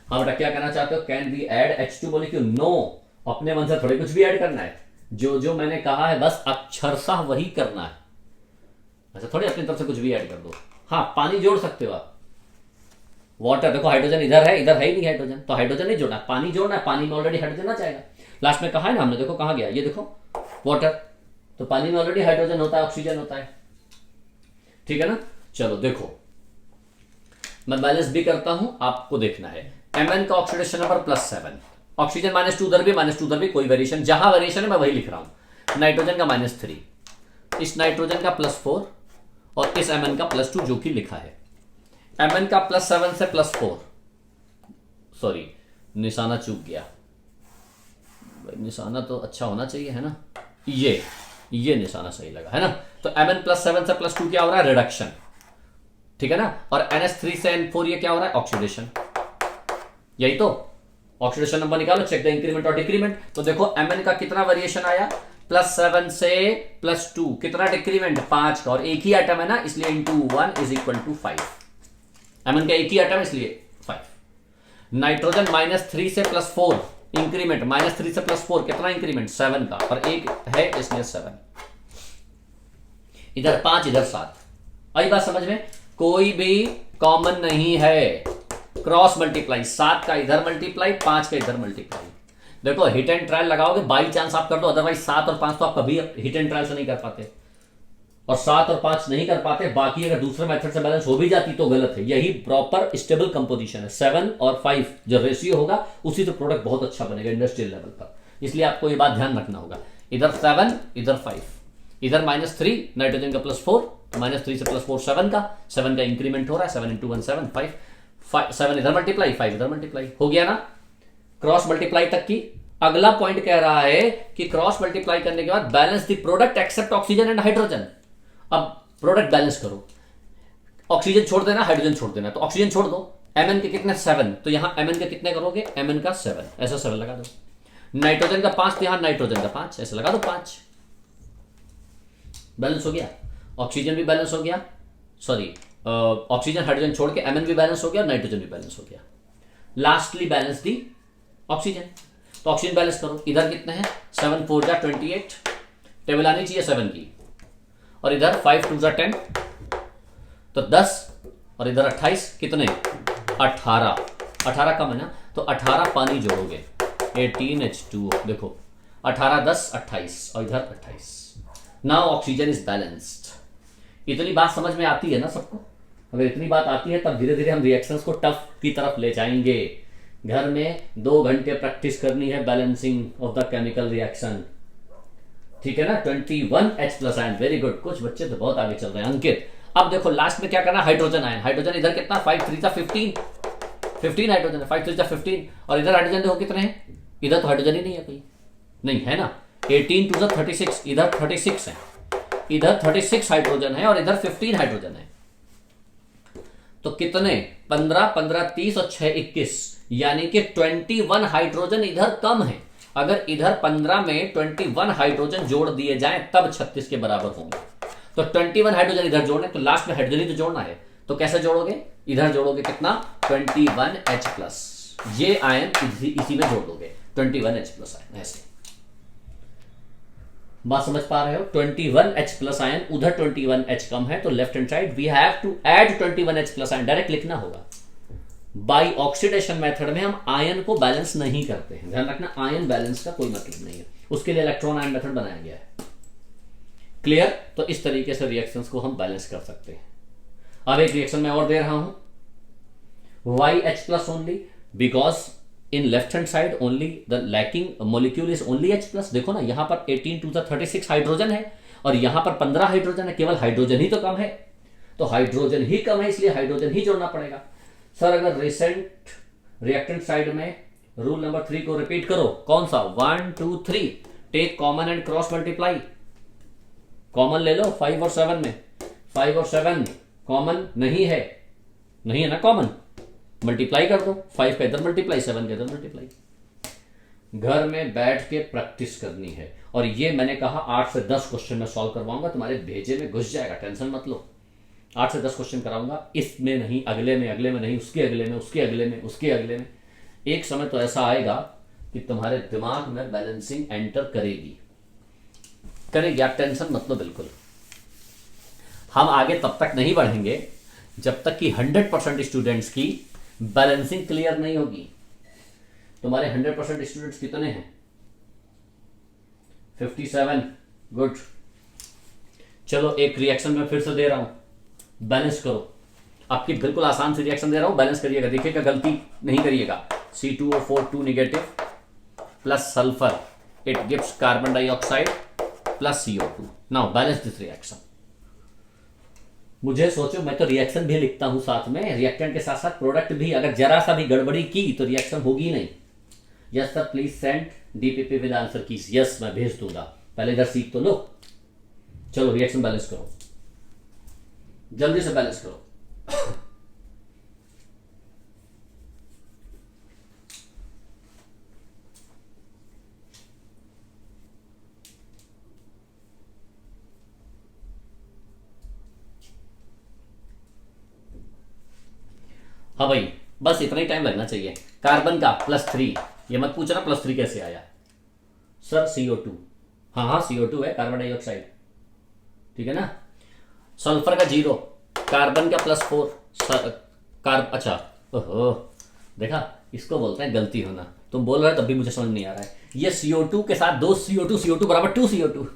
हाँ बेटा क्या कहना चाहते हो? Can we add H2? बोले क्यों? नो, अपने मन से थोड़ी कुछ भी ऐड करना है, जो जो मैंने कहा है बस अक्षरशः वही करना है। अच्छा थोड़ी अपनी तरफ से कुछ भी ऐड कर दो। हाँ पानी जोड़ सकते हो आप, वाटर, देखो हाइड्रोजन इधर है, इधर है ही नहीं हाइड्रोजन, तो हाइड्रोजन नहीं जोड़ना, पानी जोड़ना है, पानी में ऑलरेडी हाइड्रोजन आ जाएगा। लास्ट में कहा है ना हमने, देखो कहाँ गया, ये देखो वाटर, तो पानी में ऑलरेडी हाइड्रोजन होता है, ऑक्सीजन होता है, ठीक है ना। चलो देखो मैं बैलेंस भी करता हूं, आपको देखना है। Mn का ऑक्सीडेशन नंबर +7, ऑक्सीजन -2 उधर भी, -2 उधर भी, कोई वेरिएशन, जहां वेरिएशन है मैं वही लिख रहा हूं। नाइट्रोजन का -3, इस नाइट्रोजन का +4 और इस Mn का +2 जो कि लिखा है। Mn का +7 से +4, सॉरी निशाना चूक गया, निशाना तो अच्छा होना चाहिए है ना, ये निशाना सही लगा है ना। तो Mn +7 से +2 क्या हो रहा है? रिडक्शन, ठीक है ना। और NH3 से N4 ये क्या हो रहा है? ऑक्सीडेशन। यही तो ऑक्सीडेशन नंबर निकालो, चेक द इंक्रीमेंट और डिक्रीमेंट। तो देखो Mn का कितना वेरिएशन आया? +7 से +2, कितना डिक्रीमेंट? 5 का, और एक ही एटम है ना इसलिए इंटू 1 = 5। Mn का एक ही एटम इसलिए 5। नाइट्रोजन -3 से +4 इंक्रीमेंट, -3 से +4 कितना इंक्रीमेंट? 7 का, और एक है इसलिए 7, इधर 5 इधर 7। आई बात समझ में? कोई भी कॉमन नहीं है, क्रॉस मल्टीप्लाई, 7 का इधर मल्टीप्लाई, 5 का इधर मल्टीप्लाई। देखो हिट एंड ट्रायल लगाओगे, बाई चांस आप कर दो, अदरवाइज 7 और 5 तो आप कभी हिट एंड ट्रायल से नहीं कर पाते, और 7 और 5 नहीं कर पाते। बाकी अगर दूसरे मेथड से बैलेंस हो भी जाती तो गलत है, यही प्रॉपर स्टेबल कंपोजिशन है। 7 और 5 जो रेशियो होगा उसी से प्रोडक्ट बहुत अच्छा बनेगा इंडस्ट्रियल लेवल पर, इसलिए आपको ये बात ध्यान रखना होगा। इधर 7 इधर 5, इधर -3 नाइट्रोजन का +4, -3 से +4 7 का, 7 का इंक्रीमेंट हो रहा है, 7 × 1 7 5, 7 इधर मल्टीप्लाई, 5 इधर मल्टीप्लाई, हो गया ना क्रॉस मल्टीप्लाई तक की। अगला पॉइंट कह रहा है कि क्रॉस मल्टीप्लाई करने के बाद balance the product except oxygen and hydrogen. अब प्रोडक्ट बैलेंस करो, ऑक्सीजन छोड़ देना, हाइड्रोजन छोड़ देना, तो ऑक्सीजन छोड़ दो। Mn के कितने? 7, तो यहां Mn के कितने करोगे? Mn का 7, ऐसा 7 लगा दो। नाइट्रोजन का 5, तो यहां नाइट्रोजन का 5, ऐसे लगा दो 5। बैलेंस हो गया, ऑक्सीजन भी बैलेंस हो गया, सॉरी ऑक्सीजन हाइड्रोजन छोड़ के Mn भी बैलेंस हो गया, नाइट्रोजन भी बैलेंस हो गया। लास्टली बैलेंस दी ऑक्सीजन, तो ऑक्सीजन बैलेंस करो। इधर कितने हैं? 7 4 जा 28, टेबल आनी चाहिए 7 की, और इधर 5 2 जा 10, तो 10, और इधर 28, कितने? 18, 18 कम है ना, तो 18 पानी जोड़ोगे, 18 H2O, देखो 18 10 28, और इधर 28। Now oxygen is balanced. इतनी बात समझ में आती है ना सबको? अगर इतनी बात आती है तब धीरे धीरे हम रिएक्शंस को टफ की तरफ ले जाएंगे। घर में 2 घंटे प्रैक्टिस करनी है balancing of the chemical reaction, ठीक है ना। 21H+ आयन, वेरी गुड, कुछ बच्चे तो बहुत आगे चल रहे हैं। अंकित, अब देखो लास्ट में क्या करना? हाइड्रोजन आयन, हाइड्रोजन इधर कितना? 5 3 15, 15 हाइड्रोजन है, 5 3 15, और इधर हाइड्रोजन देखो कितने हैं? इधर तो हाइड्रोजन ही नहीं है, कहीं नहीं है ना। 18 2 36, इधर 36 है, इधर 36 हाइड्रोजन है, और इधर 15 हाइड्रोजन है, तो कितने? 15 15 30 और 6 21, यानी कि 21 हाइड्रोजन इधर कम है। अगर इधर 15 में 21 हाइड्रोजन जोड़ दिए जाएं तब 36 के बराबर होंगे। तो 21 हाइड्रोजन इधर जोड़ने, तो लास्ट में हाइड्रोजन ही तो जोड़ना है, तो कैसे जोड़ोगे? इधर जोड़ोगे कितना? 21H+, ये आयन इसी में जोड़ दोगे, 21H+ आयन, ऐसे। बात समझ पा रहे हो? 21H+ आयन, उधर 21H कम है, तो left hand side we have to add 21H+ ion, direct लिखना होगा। बाई ऑक्सीडेशन मेथड में हम आयन को बैलेंस नहीं करते हैं, ध्यान रखना, आयन बैलेंस का कोई मतलब नहीं है, उसके लिए इलेक्ट्रॉन आयन मेथड बनाया गया है। क्लियर? तो इस तरीके से रिएक्शंस को हम बैलेंस कर सकते हैं। अब एक रिएक्शन मैं और दे रहा हूं, YH plus only, because in left hand side only the lacking molecule is only H plus. देखो ना, यहां पर 18 टू द 36 हाइड्रोजन है और यहां पर 15 हाइड्रोजन है, केवल हाइड्रोजन ही तो कम है, तो हाइड्रोजन ही कम है इसलिए हाइड्रोजन ही जोड़ना पड़ेगा। सर अगर रिसेंट रिएक्टेंट साइड में रूल नंबर 3 को रिपीट करो, कौन सा? 1 2 3, take common and cross multiply. Common ले लो 5 और 7 में, 5 और 7 कॉमन नहीं है, नहीं है ना कॉमन, मल्टीप्लाई कर दो, 5 का इधर मल्टीप्लाई, 7 का इधर मल्टीप्लाई। घर में बैठ के प्रैक्टिस करनी है, और ये मैंने कहा 8 से 10 क्वेश्चन में सॉल्व करवाऊंगा, तुम्हारे भेजे में घुस जाएगा, टेंशन मत लो। 8 से 10 क्वेश्चन कराऊंगा, इसमें नहीं, अगले में, अगले में नहीं, उसके अगले में, उसके अगले में, उसके अगले में। एक समय तो ऐसा आएगा कि तुम्हारे दिमाग में बैलेंसिंग एंटर करेगी, आप टेंशन मत लो बिल्कुल। हम आगे तब तक नहीं बढ़ेंगे जब तक कि 100% स्टूडेंट्स की बैलेंसिंग क्लियर नहीं होगी। तुम्हारे 100% स्टूडेंट्स कितने हैं? 57, गुड। चलो एक रिएक्शन में फिर से दे रहा हूं, बैलेंस करो। आपकी बिल्कुल आसान सी रिएक्शन दे रहा हूं, बैलेंस करिएगा, देखिएगा गलती नहीं करिएगा। C2O4 2 negative plus sulphur, it gives carbon dioxide plus CO2। Now balance this reaction. मुझे सोचो, मैं तो रिएक्शन भी लिखता हूं साथ में, रिएक्टेंट के साथ साथ प्रोडक्ट भी। अगर जरा सा भी गड़बड़ी की तो रिएक्शन होगी नहीं। Yes sir please send DPP with answer keys. Yes मैं भेज दूंगा, पहले इधर सीख तो लो। चलो रिएक्शन बैलेंस करो, जल्दी से बैलेंस करो। हाँ भाई, बस इतना ही टाइम लगना चाहिए। कार्बन का +3, ये मत पूछना +3 कैसे आया। सर CO2, हाँ CO2 है, कार्बन डाइऑक्साइड, ठीक है ना। सल्फर का 0, कार्बन का +4, अच्छा ओहो, देखा, इसको बोलते हैं गलती होना। तुम बोल रहे हो तब भी मुझे समझ नहीं आ रहा है। ये CO2 के साथ 2 CO2 बराबर 2 CO2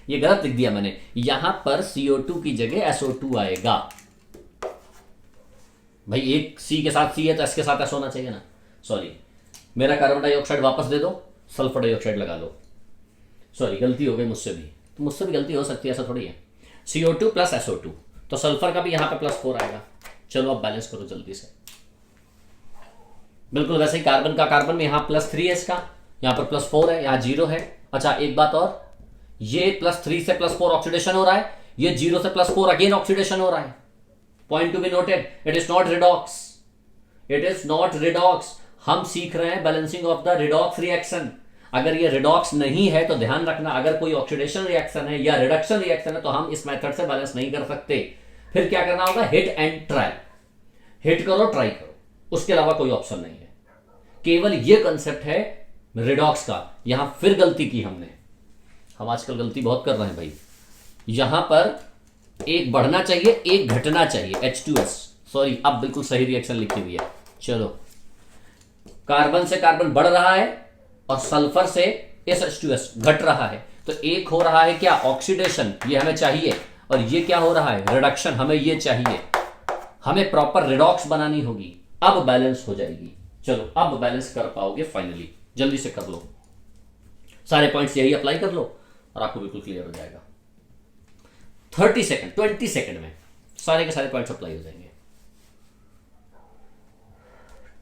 ये गलत लिख दिया मैंने, यहां पर CO2 की जगह SO2 आएगा। भाई एक C के साथ C है तो S के साथ S होना चाहिए ना। सॉरी, मेरा कार्बन डाइऑक्साइड वापस दे दो, सल्फर डाइऑक्साइड लगा दो। सॉरी, गलती हो गई मुझसे भी, तो मुझसे भी गलती हो सकती है, ऐसा थोड़ी है। CO2 प्लस SO2, तो सल्फर का भी यहाँ पे +4 आएगा। चलो अब बैलेंस करो जल्दी से। बिल्कुल वैसे ही कार्बन में यहाँ +3 है, इसका यहाँ पर +4 है, यहाँ 0 है। अच्छा एक बात और, ये +3 से +4 ऑक्सीडेशन हो रहा है, ये 0 से +4 अगेन ऑक्सीडेशन हो रहा है। Point to be noted, it is not redox, it is not redox. हम सीख रहे हैं balancing of the redox reaction. अगर ये रिडॉक्स नहीं है तो ध्यान रखना, अगर कोई ऑक्सीडेशन रिएक्शन है या रिडक्शन रिएक्शन है तो हम इस मेथड से बैलेंस नहीं कर सकते। फिर क्या करना होगा? हिट एंड ट्राई, हिट करो ट्राई करो, उसके अलावा कोई ऑप्शन नहीं है। केवल ये कंसेप्ट है रिडॉक्स का। यहां फिर गलती की हमने, हम आजकल गलती बहुत कर रहे हैं भाई। यहां पर एक बढ़ना चाहिए, एक घटना चाहिए, H2S। सॉरी, अब बिल्कुल सही रिएक्शन लिखी हुई है। चलो, कार्बन से कार्बन बढ़ रहा है और सल्फर से H2S घट रहा है, तो एक हो रहा है क्या? ऑक्सीडेशन, ये हमें चाहिए, और ये क्या हो रहा है? रिडक्शन, हमें ये चाहिए। हमें प्रॉपर रिडॉक्स बनानी होगी, अब बैलेंस हो जाएगी। चलो अब बैलेंस कर पाओगे फाइनली, जल्दी से कर लो, सारे पॉइंट्स यही अप्लाई कर लो और आपको बिल्कुल क्लियर हो जाएगा। 30 सेकंड, 20 सेकंड में सारे के सारे पॉइंट्स अप्लाई हो जाएंगे।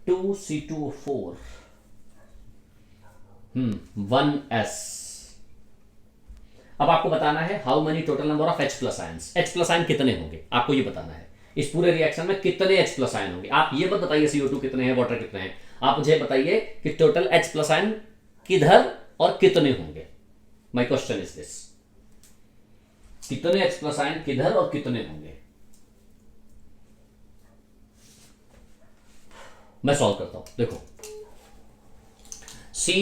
2C2O4 1S। अब आपको बताना है how many total number of H+ ions. H+ ion कितने होंगे आपको ये बताना है। इस पूरे रिएक्शन में कितने H+ आयन होंगे। आप ये मत बताइए CO2 कितने हैं, वाटर कितने हैं, आप मुझे बताइए कि टोटल H+ आयन किधर और कितने होंगे। माय क्वेश्चन इज दिस, कितने H+ आयन किधर और कितने होंगे। मैं सॉल्व करता हूं, देखो C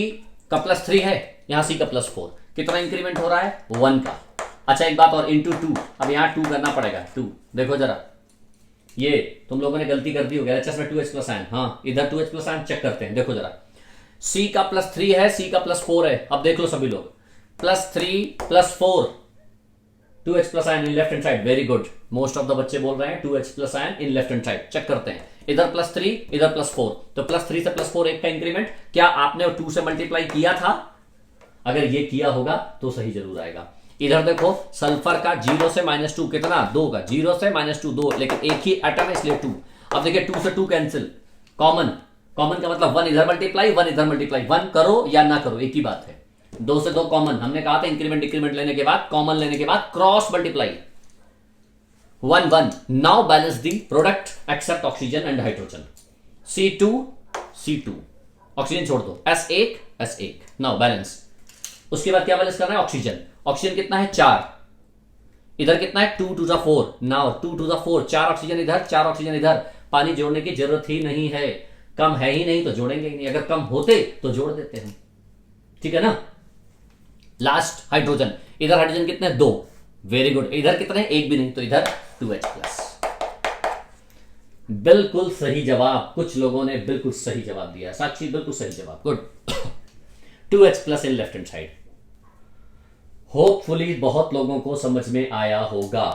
का +3 है, यहां C का +4, कितना इंक्रीमेंट हो रहा है? 1 का। अच्छा एक बात और, इंटू 2, अब यहां 2 करना पड़ेगा। 2 देखो जरा, ये तुम लोगों ने गलती कर दी होगी, एचएस में 2H+ आयन, हाँ इधर 2H+ आयन चेक करते हैं। देखो जरा, C का +3 है, C का +4 है। अब देख लो सभी लोग, +3 +4 2H plus ion in left hand side, very good, most of the बच्चे बोल रहे हैं 2H plus ion in left hand side. Check करते हैं, इधर +3 इधर +4, तो +3 से +4 एक का इंक्रीमेंट, क्या आपने 2 से मल्टीप्लाई किया था? अगर ये किया होगा तो सही जरूर आएगा। इधर देखो सल्फर का 0 से -2 कितना, 2 का, 0 से -2 2, लेकिन एक ही एटम है इसलिए 2। अब देखिए 2 से 2 कैंसिल, कॉमन, कॉमन का मतलब 1 इधर मल्टीप्लाई 1 इधर मल्टीप्लाई, 1 करो या ना करो एक ही बात है। 2 से 2 कॉमन, हमने कहा था इंक्रीमेंट डिक्रीमेंट लेने के बाद, कॉमन लेने के बाद cross multiply, 1 1। Now balance the product except oxygen and hydrogen, C2 C2, oxygen छोड़ दो, S1 S1, नाउ बैलेंस। उसके बाद क्या बैलेंस करना है? ऑक्सीजन। ऑक्सीजन कितना है? 4, इधर कितना है? 2 2 4, नाउ 2 2 4, 4 ऑक्सीजन इधर 4 ऑक्सीजन इधर, पानी जोड़ने की जरूरत ही नहीं है, कम है ही नहीं तो जोड़ेंगे ही नहीं, अगर कम होते तो जोड़ देते हैं, ठीक है ना। लास्ट हाइड्रोजन, इधर हाइड्रोजन कितने? 2, वेरी गुड, इधर कितने? एक भी नहीं, तो इधर 2H प्लस। बिल्कुल सही जवाब, कुछ लोगों ने बिल्कुल सही जवाब दिया, साक्षी बिल्कुल सही जवाब, गुड। 2H प्लस इन लेफ्ट हैंड साइड। होपफुली बहुत लोगों को समझ में आया होगा,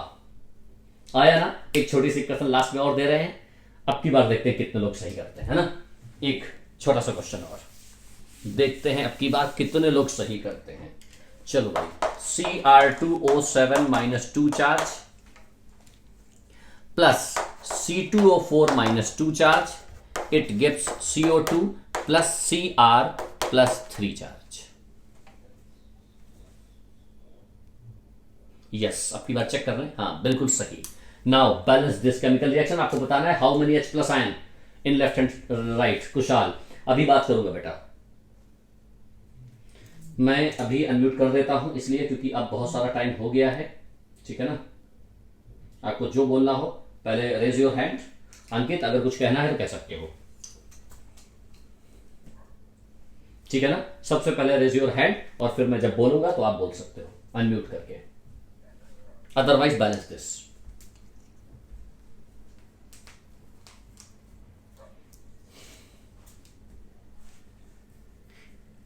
आया ना। एक छोटी सी क्वेश्चन लास्ट में और दे रहे हैं, अब की बार देखते हैं कितने लोग सही करते हैं, है ना। एक छोटा सा क्वेश्चन और देखते हैं अब की बार कितने लोग सही करते हैं। चलो भाई, Cr2O7 -2 charge plus C2O4 -2 charge, it gives CO2 plus Cr plus 3 charge. Yes, अब की बार चेक कर रहे हैं, हाँ बिल्कुल सही। Now balance this chemical reaction, आपको बताना है how many H plus ion in left hand right. Kushal अभी बात करूंगा बेटा, मैं अभी अनम्यूट कर देता हूं इसलिए क्योंकि अब बहुत सारा टाइम हो गया है, ठीक है ना। आपको जो बोलना हो पहले रेज योर हैंड। अंकित अगर कुछ कहना है तो कह सकते हो, ठीक है ना। सबसे पहले रेज योर हैंड और फिर मैं जब बोलूंगा तो आप बोल सकते हो अनम्यूट करके, otherwise balance this.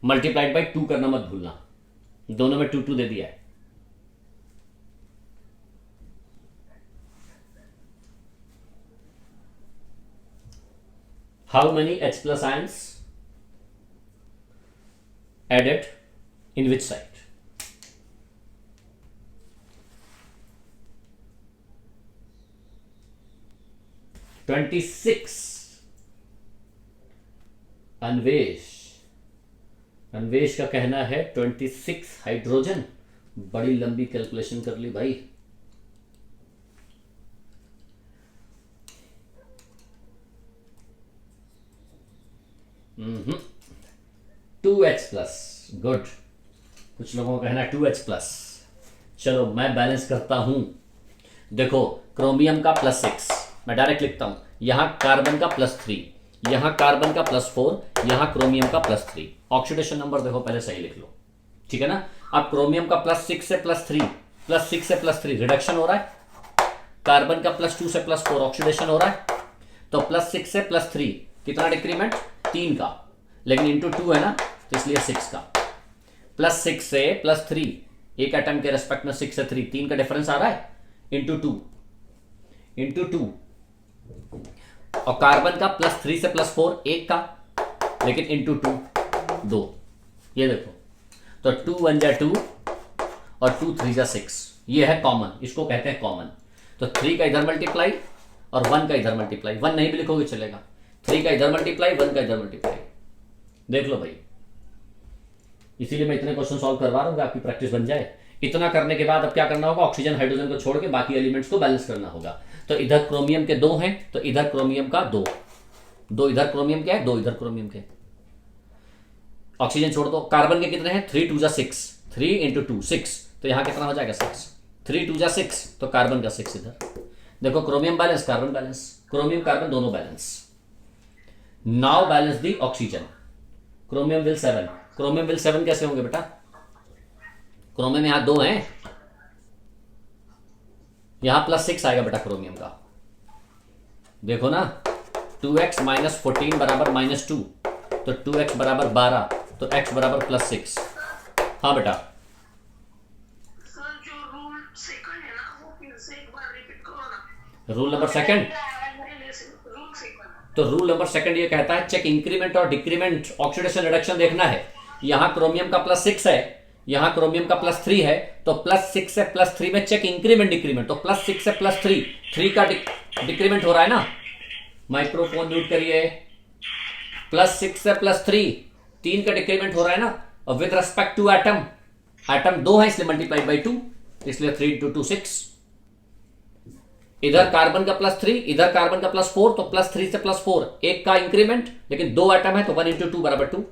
Multiplied by 2 करना मत भूलना, दोनों में 2 2 दे दिया है। How many H plus ions added in which side? $26। Anvesh का कहना है 26 हाइड्रोजन। बड़ी लंबी कैलकुलेशन कर ली भाई। Two H plus, good. कुछ लोगों का कहना है 2H प्लस। चलो मैं बैलेंस करता हूं। देखो क्रोमियम का +6, मैं डायरेक्ट लिखता हूं, यहां कार्बन का +3, यहां कार्बन का +4, यहां क्रोमियम का +3। ऑक्सीडेशन नंबर देखो पहले सही लिख लो, ठीक है ना। अब क्रोमियम का +6 से +3, +6 से +3 रिडक्शन हो रहा है, कार्बन का +2 से +4 ऑक्सीडेशन हो रहा है, तो +6 से +3 कितना डिक्रीमेंट? 3 का, लेकिन इंटू 2 है ना तो इसलिए 6 का। +6 से +3, एक एटम के रेस्पेक्ट में 6 से 3, 3 का डिफरेंस आ रहा है, इंटू 2 और कार्बन का +3 से +4 1 का, लेकिन इंटू 2 2। ये देखो तो 2 1 जा 2 और 2 3 जा 6, ये है कॉमन, इसको कहते हैं कॉमन। तो 3 का इधर मल्टीप्लाई और 1 का इधर मल्टीप्लाई, 1 नहीं भी लिखोगे चलेगा, 3 का इधर मल्टीप्लाई 1 का इधर मल्टीप्लाई, देख लो भाई। इसीलिए मैं इतने क्वेश्चन सॉल्व करवा रहा हूँ, आपकी प्रैक्टिस बन जाए। इतना करने के बाद अब क्या करना होगा? ऑक्सीजन हाइड्रोजन को छोड़ के बाकी एलिमेंट्स को बैलेंस करना होगा। तो इधर क्रोमियम के 2 हैं तो इधर क्रोमियम का 2, 2 इधर क्रोमियम के है, 2 इधर क्रोमियम के। ऑक्सीजन छोड़ दो। कार्बन के कितने हैं? 3 2 जा 6, 3 इंटू 2 6, तो यहां कितना हो जाएगा? 6। 3 2 जा 6, तो कार्बन का 6 इधर। देखो chromium balance, carbon balance, chromium carbon दोनों बैलेंस। Now balance the oxygen. Chromium will 7, chromium will 7 कैसे होंगे बेटा? क्रोमियम यहां 2 हैं, यहां +6 आएगा बेटा क्रोमियम का, देखो ना। 2x - 14 बराबर -2, तो 2x बराबर 12, तो x बराबर +6। हाँ बेटा, सर जो रूल सेकंड है ना, वो फिर से एक बार रिपीट करो ना। Rule number second, rule second. तो रूल नंबर सेकंड ये कहता है चेक इंक्रीमेंट और डिक्रीमेंट, ऑक्सीडेशन रिडक्शन देखना है। यहां क्रोमियम का +6 है, यहां क्रोमियम का +3 है, तो +6 से +3 में चेक इंक्रीमेंट डिक्रीमेंट, तो +6 से +3, 3 का डिक्रीमेंट हो रहा है ना। माइक्रोफोन म्यूट करिए। +6 से +3, 3 का डिक्रीमेंट हो रहा है ना। और with respect to atom, atom 2 है इसलिए मल्टीप्लाइड बाई 2, इसलिए 3 × 2 6। इधर कार्बन का +3, इधर कार्बन का +4, तो +3 से +4, एक का इंक्रीमेंट, लेकिन 2 एटम है तो 1 × 2 = 2।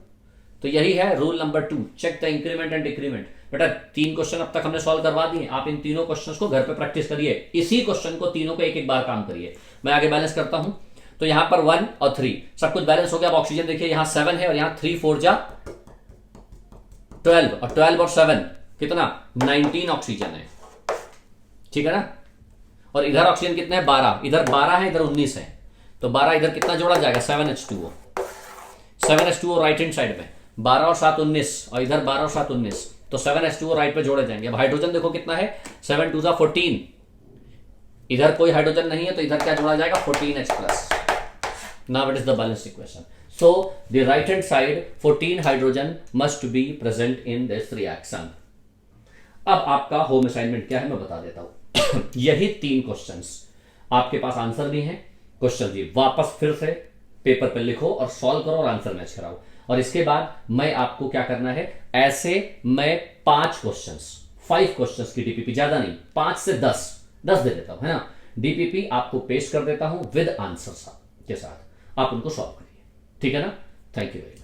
तो यही है rule number 2, check the increment and decrement. बेटा 3 क्वेश्चन अब तक हमने सॉल्व करवा दिए, आप इन तीनों क्वेश्चंस को घर पे प्रैक्टिस करिए, इसी क्वेश्चन को तीनों को एक एक बार काम करिए। मैं आगे बैलेंस करता हूं, तो यहां पर 1 और 3 सब कुछ बैलेंस हो गया। अब ऑक्सीजन देखिए, यहां 7 है और यहां 3 4 जा 12, और 12 और 7 कितना 19 ऑक्सीजन है, ठीक है ना। और इधर ऑक्सीजन कितने हैं 12, इधर 12 है, इधर 19 है, तो 12 इधर कितना जोड़ा जाएगा 7H2O, 7H2O right hand side में, 12 और 7 19, और इधर 12 और 7 19, तो 7H2O राइट पे जोड़े जाएंगे। अब हाइड्रोजन देखो कितना है 7 2 14, इधर कोई हाइड्रोजन नहीं है तो इधर क्या जोड़ा जाएगा 14H+। Now it is the balanced equation. So the right hand side 14 hydrogen must be present in this reaction. अब आपका होम असाइनमेंट क्या है मैं बता देता हूं। यही 3 क्वेश्चंस, आपके पास आंसर भी है, क्वेश्चन भी वापस फिर से पेपर पे लिखो और सॉल्व करो और आंसर मैच कराओ। और इसके बाद मैं आपको क्या करना है, ऐसे मैं 5 क्वेश्चंस की डीपीपी, ज्यादा नहीं 5 से 10 दे देता हूं, है ना। डीपीपी आपको पेश कर देता हूं विद आंसर के साथ, आप उनको सॉल्व करिए, ठीक है ना। Thank you very much.